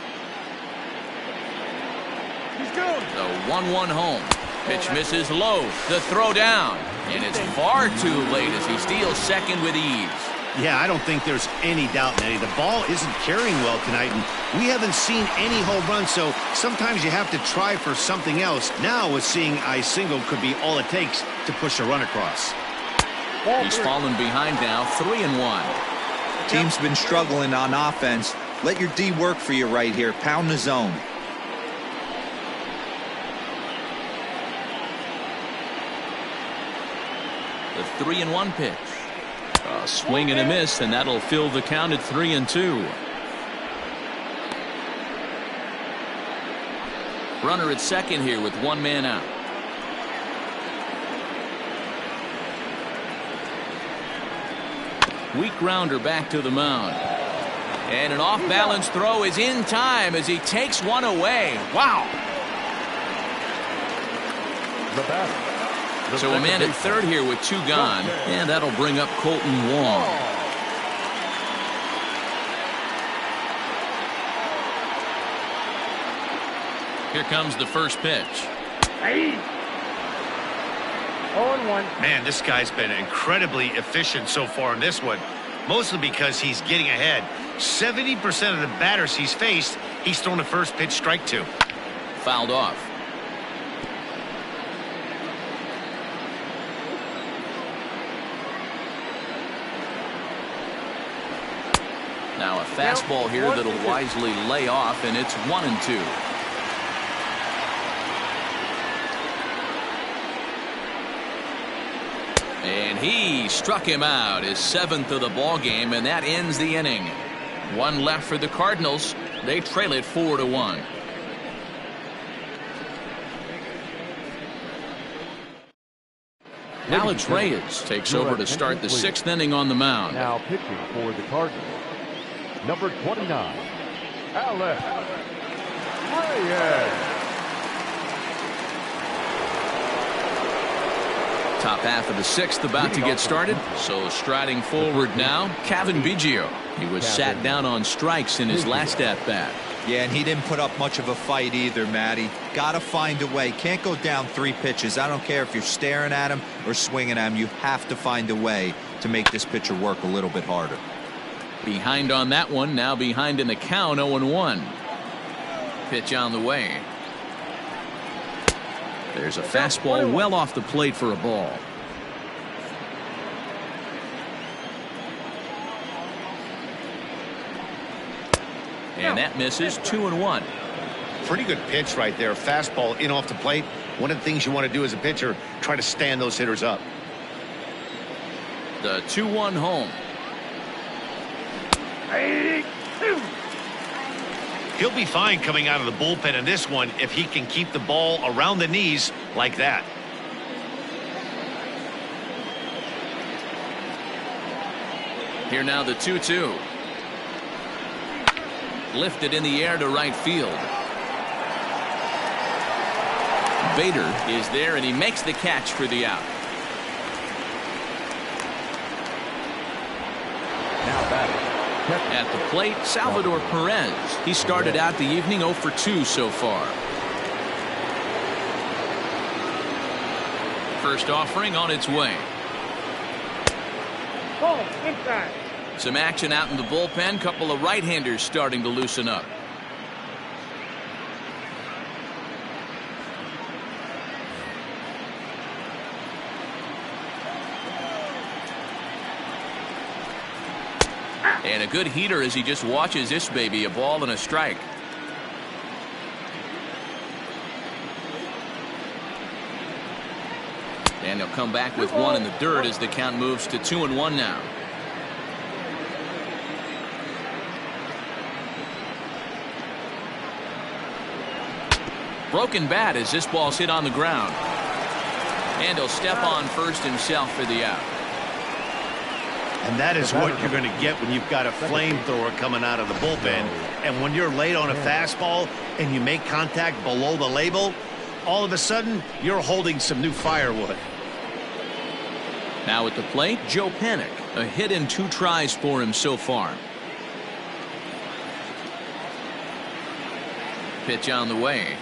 The 1-1 home. Pitch misses low. The throw down. And it's far too late as he steals second with ease. Yeah, I don't think there's any doubt, Nettie. The ball isn't carrying well tonight, and we haven't seen any home runs, so sometimes you have to try for something else. Now, with seeing I single could be all it takes to push a run across. He's fallen behind now, 3-1. Team's been struggling on offense. Let your D work for you right here. Pound the zone. The 3-1 pitch. A swing and a miss, and that'll fill the count at 3-2. Runner at second here with one man out. Weak grounder back to the mound. And an off-balance throw is in time as he takes one away. Wow. The batter. So a man at third here with two gone, and that'll bring up Colton Wong. Here comes the first pitch. 0-1. Man, this guy's been incredibly efficient so far in this one, mostly because he's getting ahead. 70% of the batters he's faced, he's thrown the first pitch strike to. Fouled off. Now a fastball here that'll wisely lay off, and it's 1-2. And he struck him out, his seventh of the ball game, and that ends the inning. One left for the Cardinals. They trail it 4-1. Alex Reyes takes over to start the sixth inning on the mound. Now pitching for the Cardinals, number 29, Alex Reyes. Top half of the sixth about to get started. So striding forward now, Kevin Biggio. He was sat down on strikes in his last at-bat. Yeah, and he didn't put up much of a fight either, Matty. Gotta find a way. Can't go down 3 pitches. I don't care if you're staring at him or swinging at him. You have to find a way to make this pitcher work a little bit harder. Behind on that one, now behind in the count, 0-1. Pitch on the way. There's a fastball well off the plate for a ball. And that misses. 2-1. Pretty good pitch right there. Fastball in off the plate. One of the things you want to do as a pitcher, try to stand those hitters up. The 2-1 home. He'll be fine coming out of the bullpen in this one if he can keep the ball around the knees like that. Here now the 2-2. Lifted in the air to right field. Bader is there and he makes the catch for the out. Now batting. At the plate, Salvador Perez. He started out the evening 0 for 2 so far. First offering on its way. Ball inside. Some action out in the bullpen. Couple of right-handers starting to loosen up. And a good heater as he just watches this baby. A ball and a strike. And he'll come back with one in the dirt as the count moves to 2-1 now. Broken bat as this ball's hit on the ground. And he'll step on first himself for the out. And that is what you're going to get when you've got a flamethrower coming out of the bullpen. And when you're late on a fastball and you make contact below the label, all of a sudden you're holding some new firewood. Now at the plate, Joe Panik. A hit in 2 tries for him so far. Pitch on the way.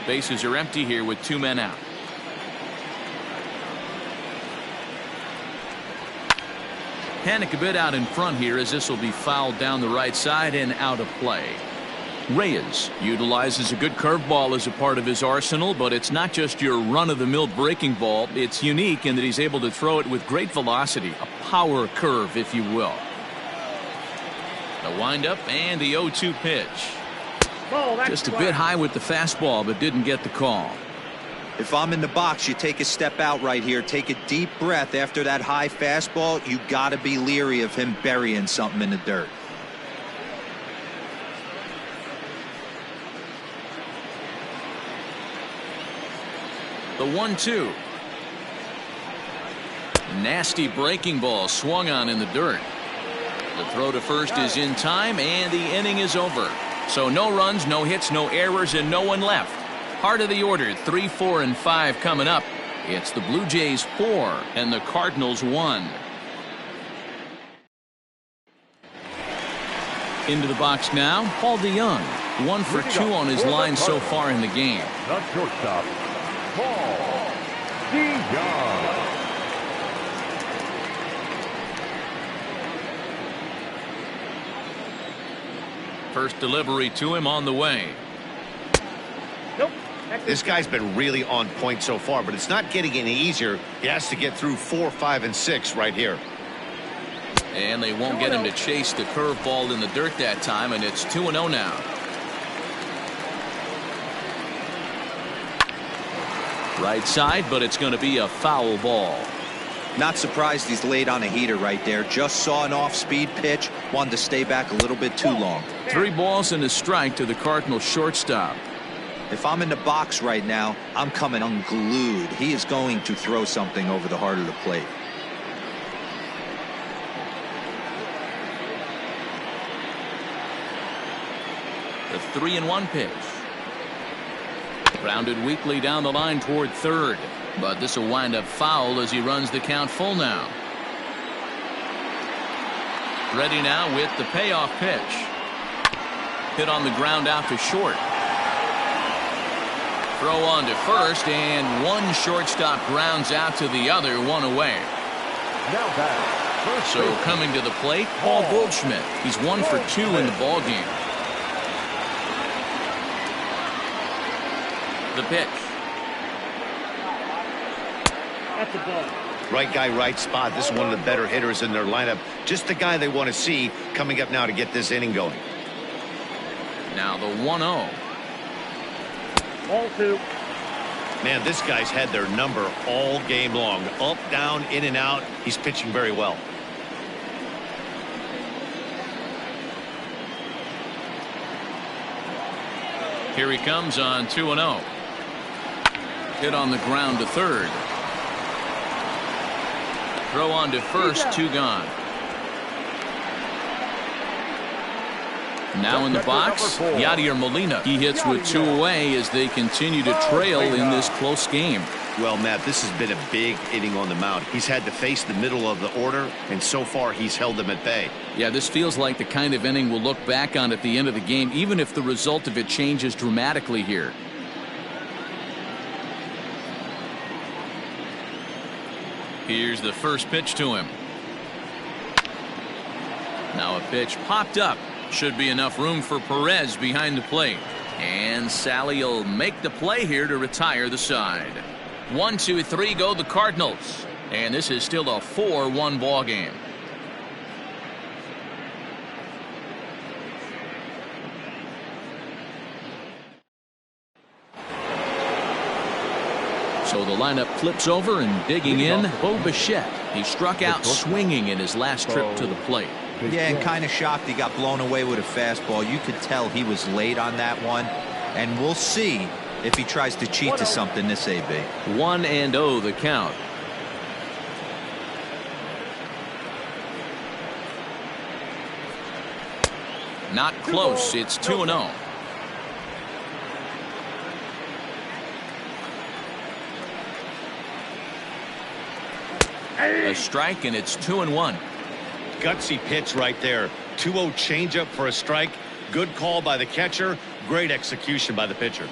Bases are empty here with 2 men out. Panik a bit out in front here as this will be fouled down the right side and out of play. Reyes utilizes a good curveball as a part of his arsenal, but it's not just your run-of-the-mill breaking ball. It's unique in that he's able to throw it with great velocity, a power curve, if you will. The windup and the 0-2 pitch. Just a bit high with the fastball, but didn't get the call. If I'm in the box, you take a step out right here. Take a deep breath after that high fastball. You got to be leery of him burying something in the dirt. The 1-2. Nasty breaking ball swung on in the dirt. The throw to first is in time, and the inning is over. So no runs, no hits, no errors, and no one left. Heart of the order, 3, 4, and 5 coming up. It's the Blue Jays 4 and the Cardinals 1. Into the box now, Paul DeYoung. 1 for 2 on his line so far in the game. The shortstop, Paul DeYoung. First delivery to him on the way. This guy's been really on point so far, but it's not getting any easier. He has to get through 4, 5, and 6 right here. And they won't get him to chase the curveball in the dirt that time, and it's 2-0 now. Right side, but it's going to be a foul ball. Not surprised he's laid on a heater right there. Just saw an off-speed pitch. Wanted to stay back a little bit too long. 3 balls and a strike to the Cardinals shortstop. If I'm in the box right now, I'm coming unglued. He is going to throw something over the heart of the plate. The 3-1 pitch. Grounded weakly down the line toward third. But this will wind up foul as he runs the count full now. Ready now with the payoff pitch. Hit on the ground out to short. Throw on to first, and one shortstop grounds out to the other, one away. Now back, first So baseman, coming to the plate, Paul Goldschmidt. He's 1 for 2 in the ball game. The pitch. That's the ball. Right guy, right spot. This is one of the better hitters in their lineup. Just the guy they want to see coming up now to get this inning going. Now the 1-0. Ball 2. Man, this guy's had their number all game long. Up, down, in and out. He's pitching very well. Here he comes on 2-0. Hit on the ground to third. Throw on to first, 2 gone. Now in the box, Yadier Molina. He hits with 2 away as they continue to trail in this close game. Well, Matt, this has been a big inning on the mound. He's had to face the middle of the order, and so far he's held them at bay. Yeah, this feels like the kind of inning we'll look back on at the end of the game, even if the result of it changes dramatically here. Here's the first pitch to him. Now a pitch popped up. Should be enough room for Perez behind the plate. And Sally will make the play here to retire the side. 1, 2, 3 go the Cardinals. And this is still a 4-1 ball game. So the lineup flips over, and digging in, Bo Bichette. He struck out swinging in his last trip to the plate. Yeah, and kind of shocked he got blown away with a fastball. You could tell he was late on that one. And we'll see if he tries to cheat to something this AB. 1-0 the count. Not close. It's 2-0. A strike, and it's 2-1. Gutsy pitch right there. 2-0 changeup for a strike. Good call by the catcher. Great execution by the pitcher.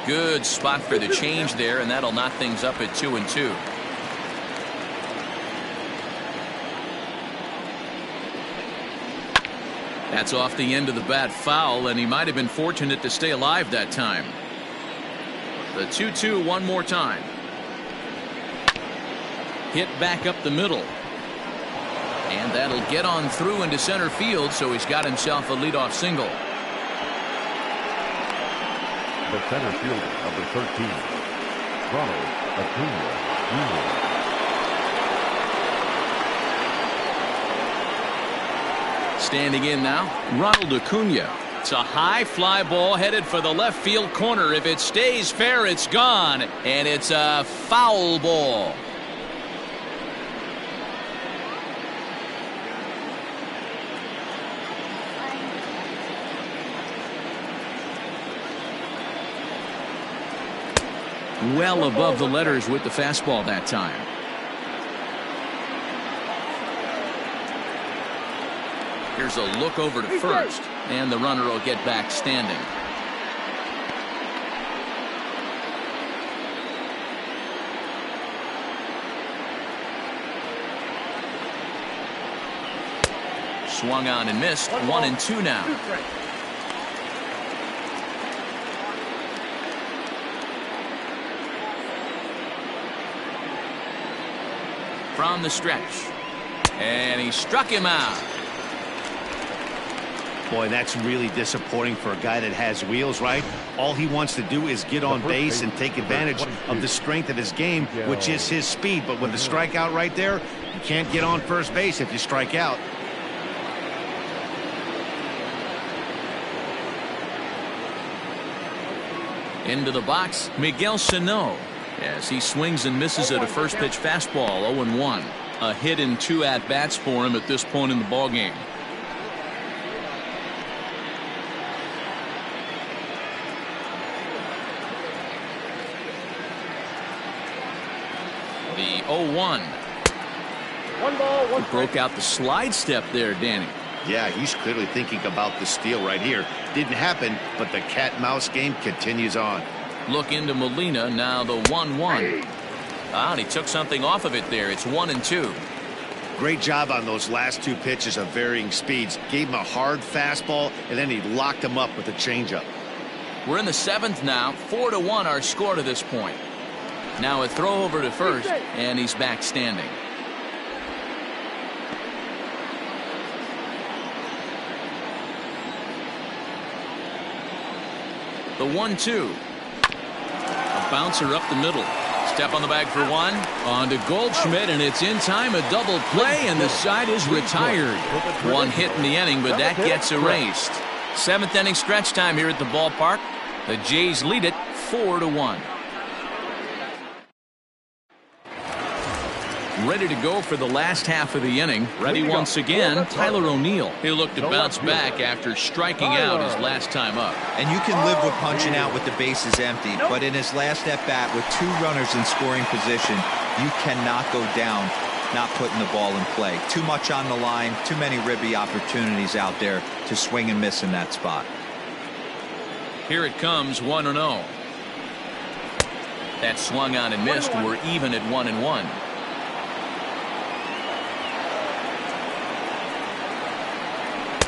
Good spot for the change there, and that'll knock things up at 2-2. That's off the end of the bat foul, and he might have been fortunate to stay alive that time. The 2-2 one more time. Hit back up the middle. And that'll get on through into center field, so he's got himself a leadoff single. the center fielder, number 13, Ronald Acuna Jr. Standing in now, Ronald Acuna. It's a high fly ball headed for the left field corner. If it stays fair, it's gone, and it's a foul ball. Well above the letters with the fastball that time. Here's a look over to first, and the runner will get back standing. Swung on and missed. 1-2 now. From the stretch, and he struck him out. Boy, that's really disappointing for a guy that has wheels, right? All he wants to do is get on base and take advantage of the strength of his game, which is his speed. But with the strikeout right there, you can't get on first base if you strike out. Into the box, Miguel Sano, as he swings and misses at a first pitch fastball. 0-1. A hit in 2 at-bats for him at this point in the ballgame. The 0-1. 1 ball, 1 strike. Broke out the slide step there, Danny. Yeah, he's clearly thinking about the steal right here. Didn't happen, but the cat-mouse game continues on. Look into Molina, now the 1-1. And he took something off of it there. It's 1-2. Great job on those last 2 pitches of varying speeds. Gave him a hard fastball, and then he locked him up with a changeup. We're in the 7th now. 4-1 our score to this point. Now a throw over to first, and he's back standing. The 1-2. A bouncer up the middle. Step on the bag for 1. On to Goldschmidt, and it's in time. A double play, and the side is retired. 1 hit in the inning, but that gets erased. 7th inning stretch time here at the ballpark. The Jays lead it 4-1. Ready to go for the last half of the inning. Ready once again, Tyler O'Neill. He'll look to bounce back after striking out his last time up. And you can live with punching out with the bases empty, but in his last at-bat with 2 runners in scoring position, you cannot go down not putting the ball in play. Too much on the line, too many ribby opportunities out there to swing and miss in that spot. Here it comes, 1-0. That swung on and missed. We're even at 1-1.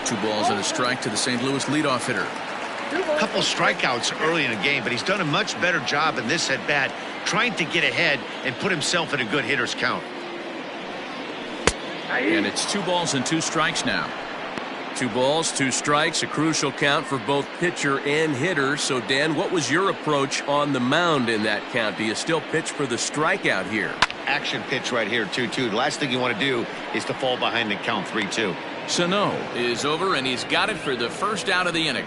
Two balls and a strike to the St. Louis leadoff hitter. A couple strikeouts early in the game, but he's done a much better job in this at-bat trying to get ahead and put himself in a good hitter's count. And it's 2 balls and 2 strikes now. 2 balls, 2 strikes, a crucial count for both pitcher and hitter. So, Dan, what was your approach on the mound in that count? Do you still pitch for the strikeout here? Action pitch right here, 2-2. The last thing you want to do is to fall behind and count 3-2. Sano is over, and he's got it for the first out of the inning.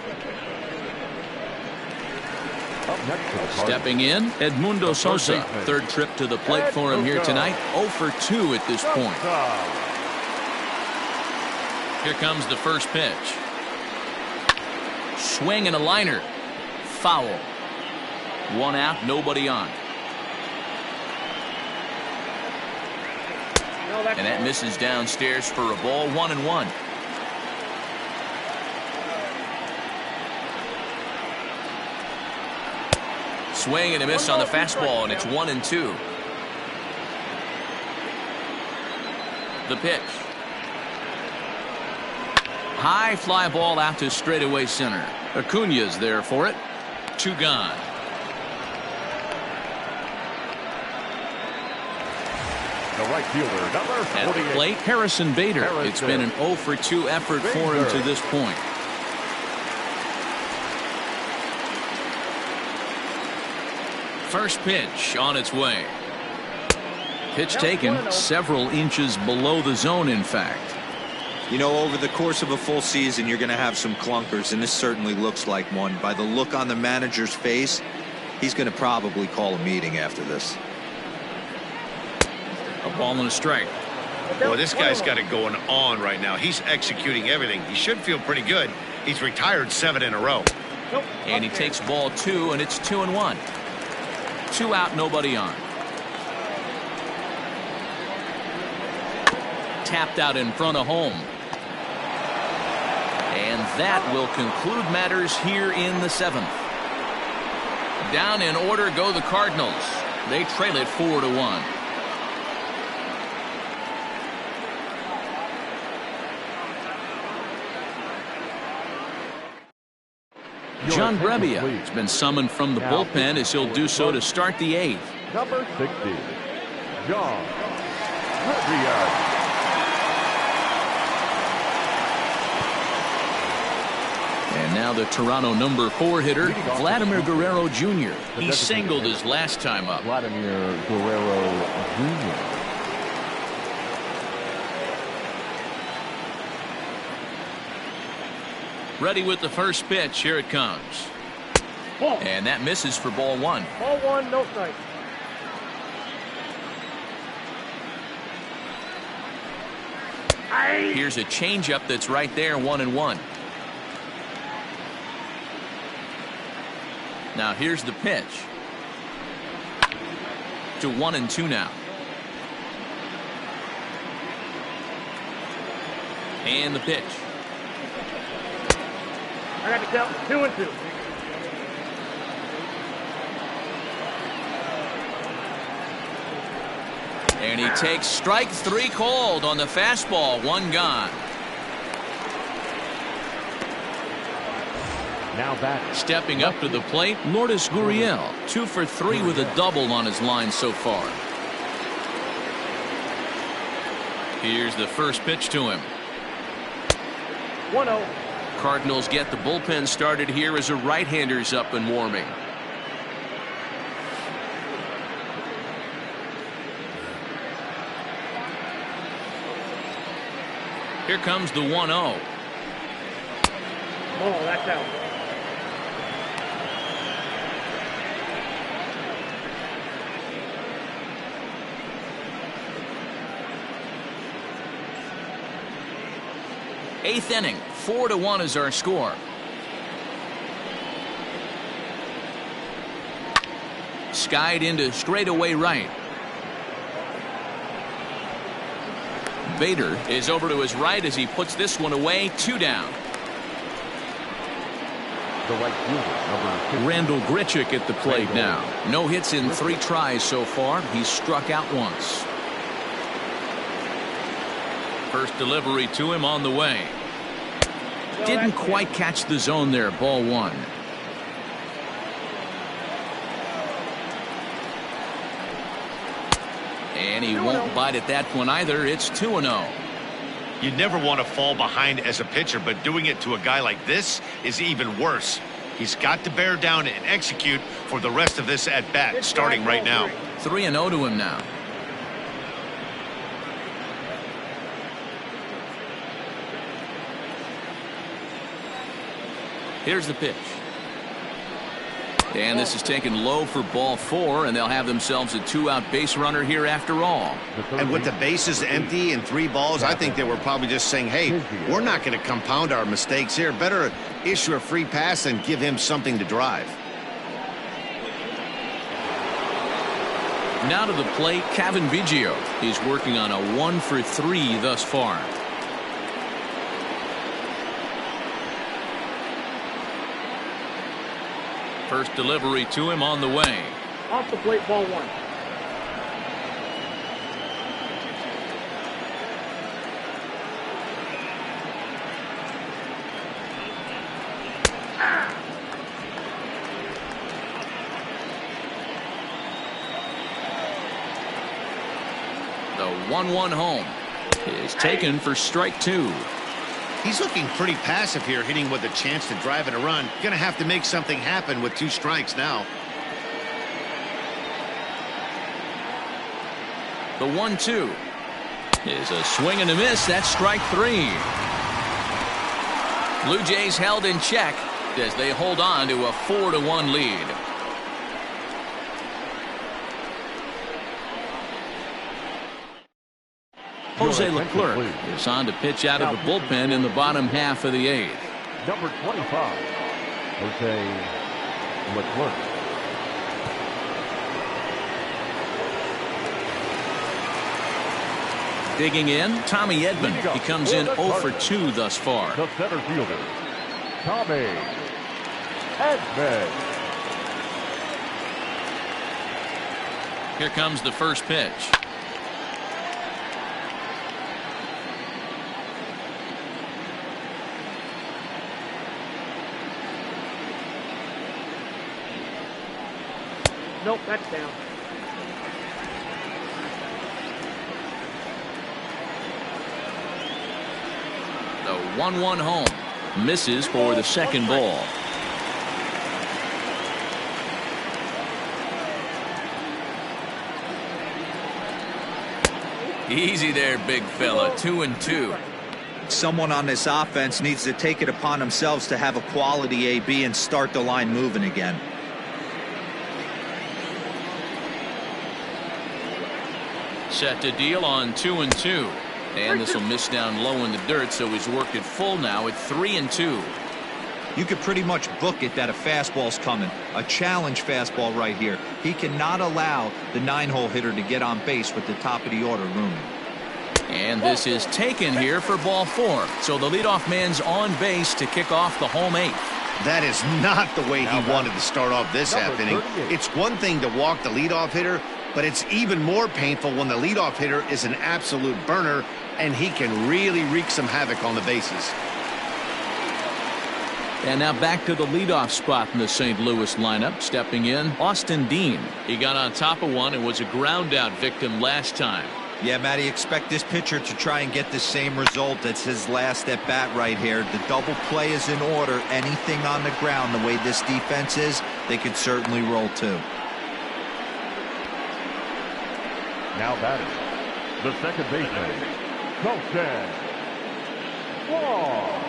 Stepping in, Edmundo Sosa. 3rd trip to the plate for him here tonight. 0 for 2 at this point. Here comes the first pitch. Swing and a liner. Foul. 1 out, nobody on. And that misses downstairs for a ball. 1-1. Swing and a miss on the fastball, and it's 1-2. The pitch. High fly ball out to straightaway center. Acuna's there for it. 2 gone. The right fielder, number 48. At the plate, Harrison Bader. It's been an 0 for 2 effort for him to this point. First pitch on its way. Pitch taken several inches below the zone, in fact. You know, over the course of a full season, you're going to have some clunkers, and this certainly looks like one. By the look on the manager's face, he's going to probably call a meeting after this. A ball and a strike. Boy, this guy's got it going on right now. He's executing everything. He should feel pretty good. He's retired 7 in a row. And he takes ball 2, and it's 2-1. 2 out, nobody on. Tapped out in front of home. And that will conclude matters here in the 7th. Down in order go the Cardinals. They trail it 4-1. John Brebbia has been summoned from the bullpen as he'll do so to start the 8th. Number 60, John Brebbia. And now the Toronto number 4 hitter, Vladimir Guerrero Jr. He singled his last time up. Vladimir Guerrero Jr. Ready with the first pitch. Here it comes. And that misses for ball 1. Ball 1, no strike. Here's a changeup that's right there, 1-1. Now here's the pitch. To 1-2 now. And the pitch. I got to count 2-2. And he takes strike 3 called on the fastball. 1 gone. Now batting. Stepping up to the plate, Lourdes Gurriel. 2 for 3 with a double on his line so far. Here's the first pitch to him. 1-0. Cardinals get the bullpen started here as a right-hander's up and warming. Here comes the 1-0. Oh, that's out. Eighth inning, 4-1 is our score. Skied into straightaway right. Bader is over to his right as he puts this one away. 2 down. The right fielder, number 15. Randall Grichuk at the plate now. No hits in 3 tries so far. He's struck out once. First delivery to him on the way. Didn't quite catch the zone there. Ball 1. And he won't bite at that one either. It's 2-0. You never want to fall behind as a pitcher, but doing it to a guy like this is even worse. He's got to bear down and execute for the rest of this at bat, starting right now. 3-0 to him now. Here's the pitch. And this is taken low for ball 4, and they'll have themselves a 2-out base runner here after all. And with the bases empty and 3 balls, I think they were probably just saying, hey, we're not going to compound our mistakes here. Better issue a free pass and give him something to drive. Now to the plate, Kevin Biggio. He's working on a 1 for 3 thus far. First delivery to him on the way. Off the plate, ball 1. The 1-1 home is taken for strike 2. He's looking pretty passive here, hitting with a chance to drive and a run. Going to have to make something happen with 2 strikes now. The 1-2 is a swing and a miss. That's strike 3. Blue Jays held in check as they hold on to a 4-1 lead. Jose Leclerc is on to pitch out of the bullpen in the bottom half of the 8th. Number 25, Jose Leclerc. Digging in, Tommy Edman. He comes in 0 for 2 thus far. The center fielder, Tommy Edman. Here comes the first pitch. Nope, that's down. The 1-1 home misses for the second ball. Easy there, big fella. 2-2. Someone on this offense needs to take it upon themselves to have a quality AB and start the line moving again. Set to deal on 2-2. And this will miss down low in the dirt, so he's worked it full now at 3-2. You could pretty much book it that a fastball's coming. A challenge fastball right here. He cannot allow the 9-hole hitter to get on base with the top of the order looming. And this is taken here for ball 4. So the leadoff man's on base to kick off the home 8th. That is not the way he wanted to start off this half inning. It's one thing to walk the leadoff hitter, but it's even more painful when the leadoff hitter is an absolute burner, and he can really wreak some havoc on the bases. And now back to the leadoff spot in the St. Louis lineup. Stepping in, Austin Dean. He got on top of one and was a ground out victim last time. Yeah, Matty, expect this pitcher to try and get the same result as his last at bat right here. The double play is in order. Anything on the ground, the way this defense is, they could certainly roll too. Now batting, the second baseman, Colton Wong.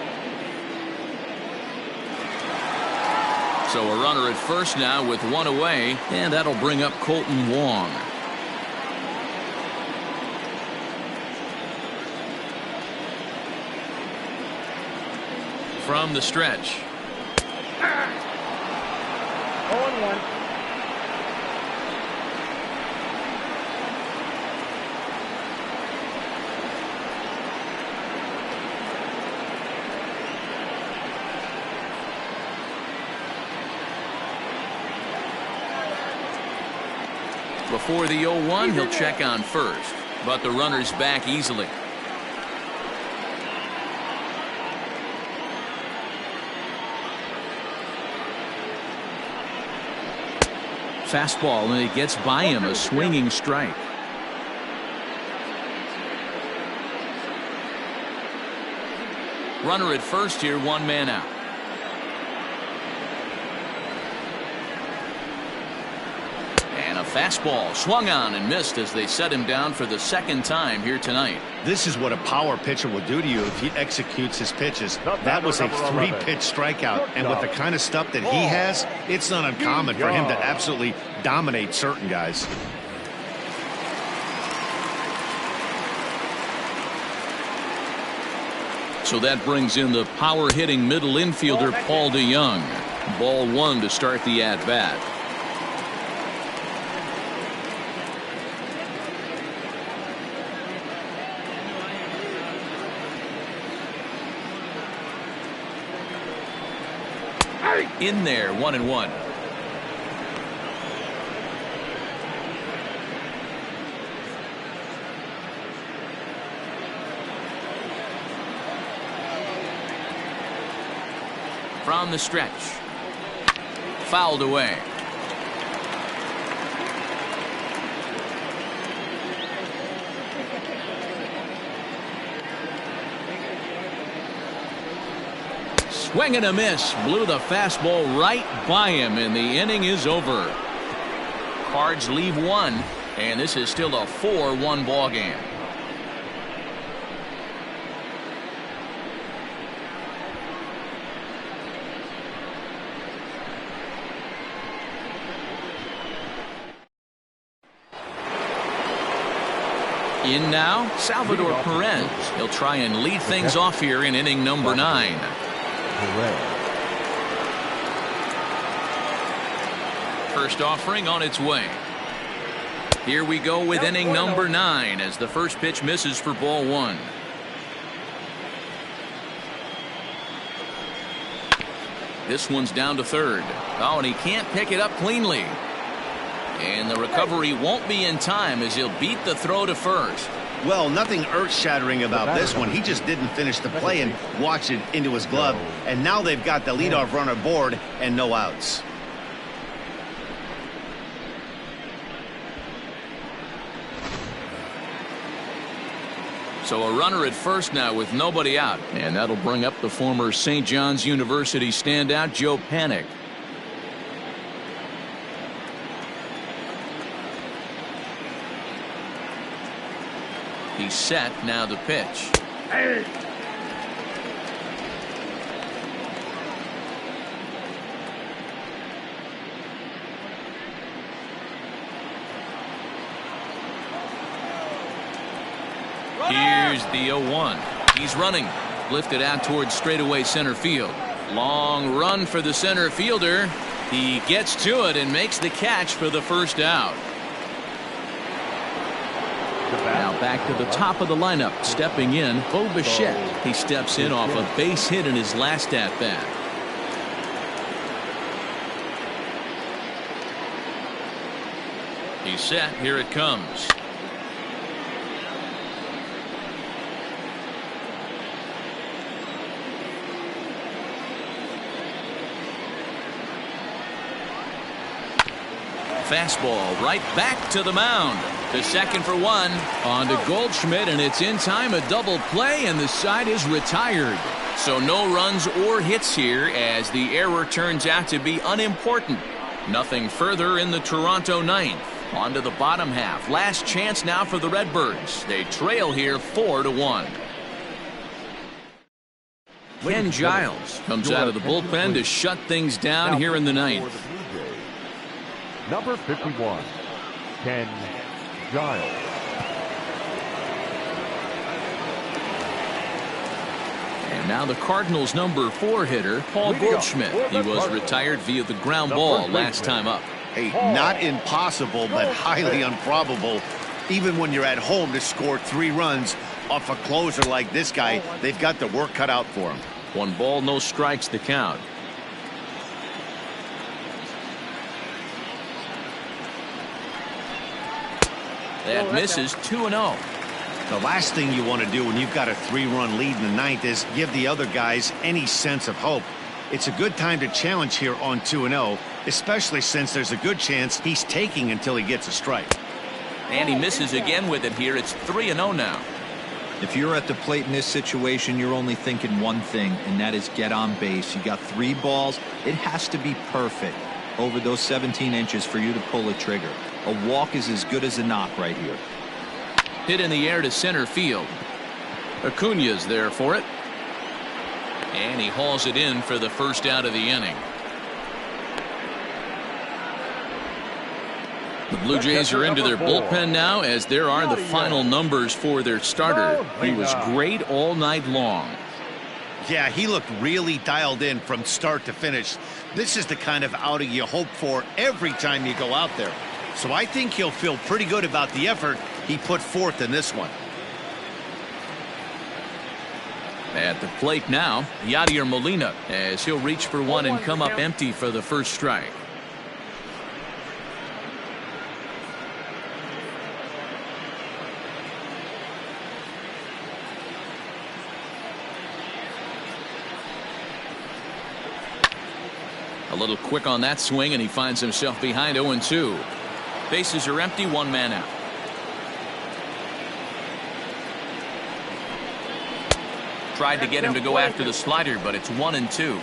So a runner at first now with one away, and that'll bring up Colton Wong. From the stretch. 0-1. Before the 0-1, he'll check on first, but the runner's back easily. Fastball, and it gets by him, a swinging strike. Runner at first here, one man out. And a fastball swung on and missed as they set him down for the second time here tonight. This is what a power pitcher will do to you if he executes his pitches. That was a 3-pitch strikeout, and with the kind of stuff that he has, it's not uncommon for him to absolutely dominate certain guys. So that brings in the power hitting middle infielder Paul DeYoung. Ball 1 to start the at bat. In there, 1-1. From the stretch. Fouled away. Swing and a miss. Blew the fastball right by him, and the inning is over. Cards leave one, and this is still a 4-1 ball game. In now, Salvador Perez. He'll try and lead things off here in inning number 9. First offering on its way. Here we go with inning number 9 as the first pitch misses for ball 1. This one's down to third. Oh, and he can't pick it up cleanly. And the recovery won't be in time as he'll beat the throw to first. Well, nothing earth-shattering about this one. He just didn't finish the play and watched it into his glove. And now they've got the leadoff runner aboard and no outs. So a runner at first now with nobody out. And that'll bring up the former St. John's University standout Joe Panik. He's set, now the pitch. Here's the 0-1. He's running. Lifted out towards straightaway center field. Long run for the center fielder. He gets to it and makes the catch for the first out. Now back to the top of the lineup. Stepping in, Bo Bichette. He steps in off a base hit in his last at-bat. He's set. Here it comes. Fastball right back to the mound. To second for one. On to Goldschmidt, and it's in time. A double play, and the side is retired. So no runs or hits here, as the error turns out to be unimportant. Nothing further in the Toronto ninth. On to the bottom half. Last chance now for the Redbirds. They trail here 4-1. Ken Giles comes out of the bullpen to shut things down here in the ninth. Number 51, Ken Giles. And now the Cardinals' number 4 hitter, Paul Goldschmidt. He was retired via the ground ball last time up. Hey, not impossible, but highly improbable. Even when you're at home to score 3 runs off a closer like this guy, they've got the work cut out for him. 1 ball, no strikes the count. That misses. 2-0. The last thing you want to do when you've got a 3-run lead in the ninth is give the other guys any sense of hope. It's a good time to challenge here on 2-0, especially since there's a good chance he's taking until he gets a strike. And he misses again with it here. It's 3-0 now. If you're at the plate in this situation, you're only thinking one thing, and that is get on base. You got 3 balls. It has to be perfect over those 17 inches for you to pull a trigger. A walk is as good as a knock right here. Hit in the air to center field. Acuña's there for it. And he hauls it in for the first out of the inning. The Blue Jays are into their bullpen now, as there are the final numbers for their starter. He was great all night long. Yeah, he looked really dialed in from start to finish. This is the kind of outing you hope for every time you go out there. So I think he'll feel pretty good about the effort he put forth in this one. At the plate now, Yadier Molina, as he'll reach for one and come up empty for the first strike. A little quick on that swing, and he finds himself behind 0-2. Bases are empty, 1 man out. Tried to get him to go after the slider, but it's 1-2.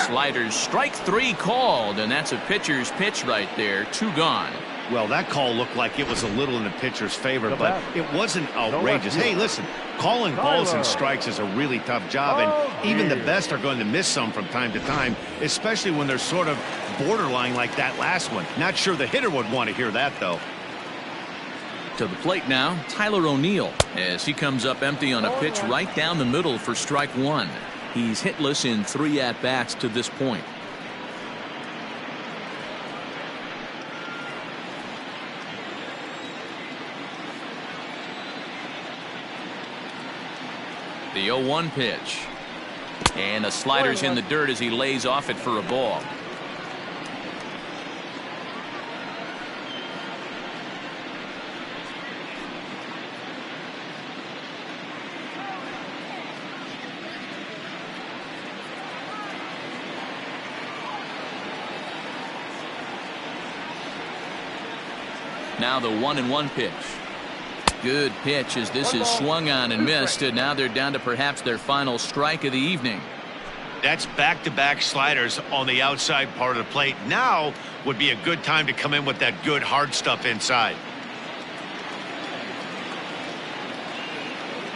Sliders, strike 3 called, and that's a pitcher's pitch right there. 2 gone. Well, that call looked like it was a little in the pitcher's favor, but it wasn't outrageous. Hey, listen, calling balls and strikes is a really tough job, and even the best are going to miss some from time to time, especially when they're sort of borderline like that last one. Not sure the hitter would want to hear that, though. To the plate now, Tyler O'Neill, as he comes up empty on a pitch right down the middle for strike 1. He's hitless in 3 at-bats to this point. The 0-1 pitch. And the slider's in the dirt as he lays off it for a ball. Now the 1-1 pitch. Good pitch as this is swung on and missed, and now they're down to perhaps their final strike of the evening. That's back-to-back sliders on the outside part of the plate. Now would be a good time to come in with that good hard stuff inside.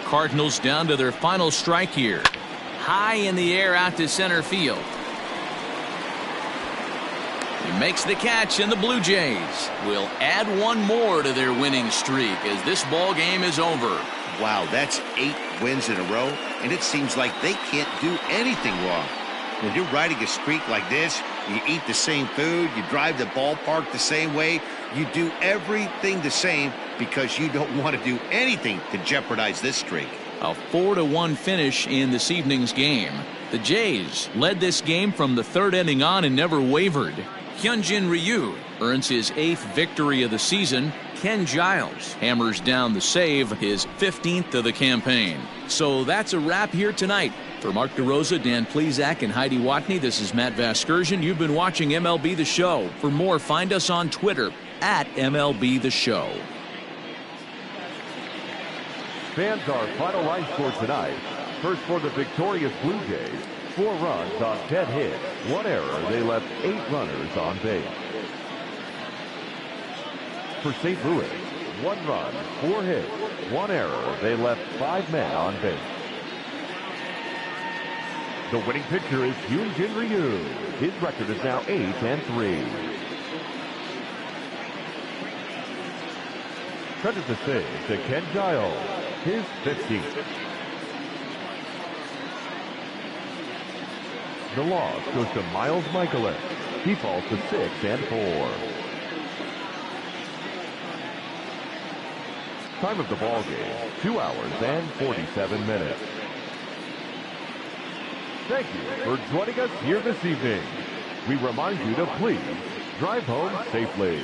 Cardinals down to their final strike here. High in the air out to center field. He makes the catch, and the Blue Jays will add 1 more to their winning streak as this ball game is over. Wow, that's 8 wins in a row, and it seems like they can't do anything wrong. When you're riding a streak like this, you eat the same food, you drive the ballpark the same way, you do everything the same because you don't want to do anything to jeopardize this streak. A 4-1 finish in this evening's game. The Jays led this game from the third inning on and never wavered. Hyunjin Ryu earns his 8th victory of the season. Ken Giles hammers down the save, his 15th of the campaign. So that's a wrap here tonight. For Mark DeRosa, Dan Plesac, and Heidi Watney, this is Matt Vasgersian. You've been watching MLB The Show. For more, find us on Twitter at MLB The Show. Fans, our final line score tonight. First for the victorious Blue Jays, 4 runs on 10 hits, 1 error. They left 8 runners on base. For St. Louis, 1 run, 4 hits, 1 error. They left 5 men on base. The winning pitcher is Hyunjin Ryu. His record is now 8-3. Credit the save to Ken Giles, his 15th. The loss goes to Miles Michaelis. He falls to 6-4. Time of the ball game, 2 hours and 47 minutes. Thank you for joining us here this evening. We remind you to please drive home safely.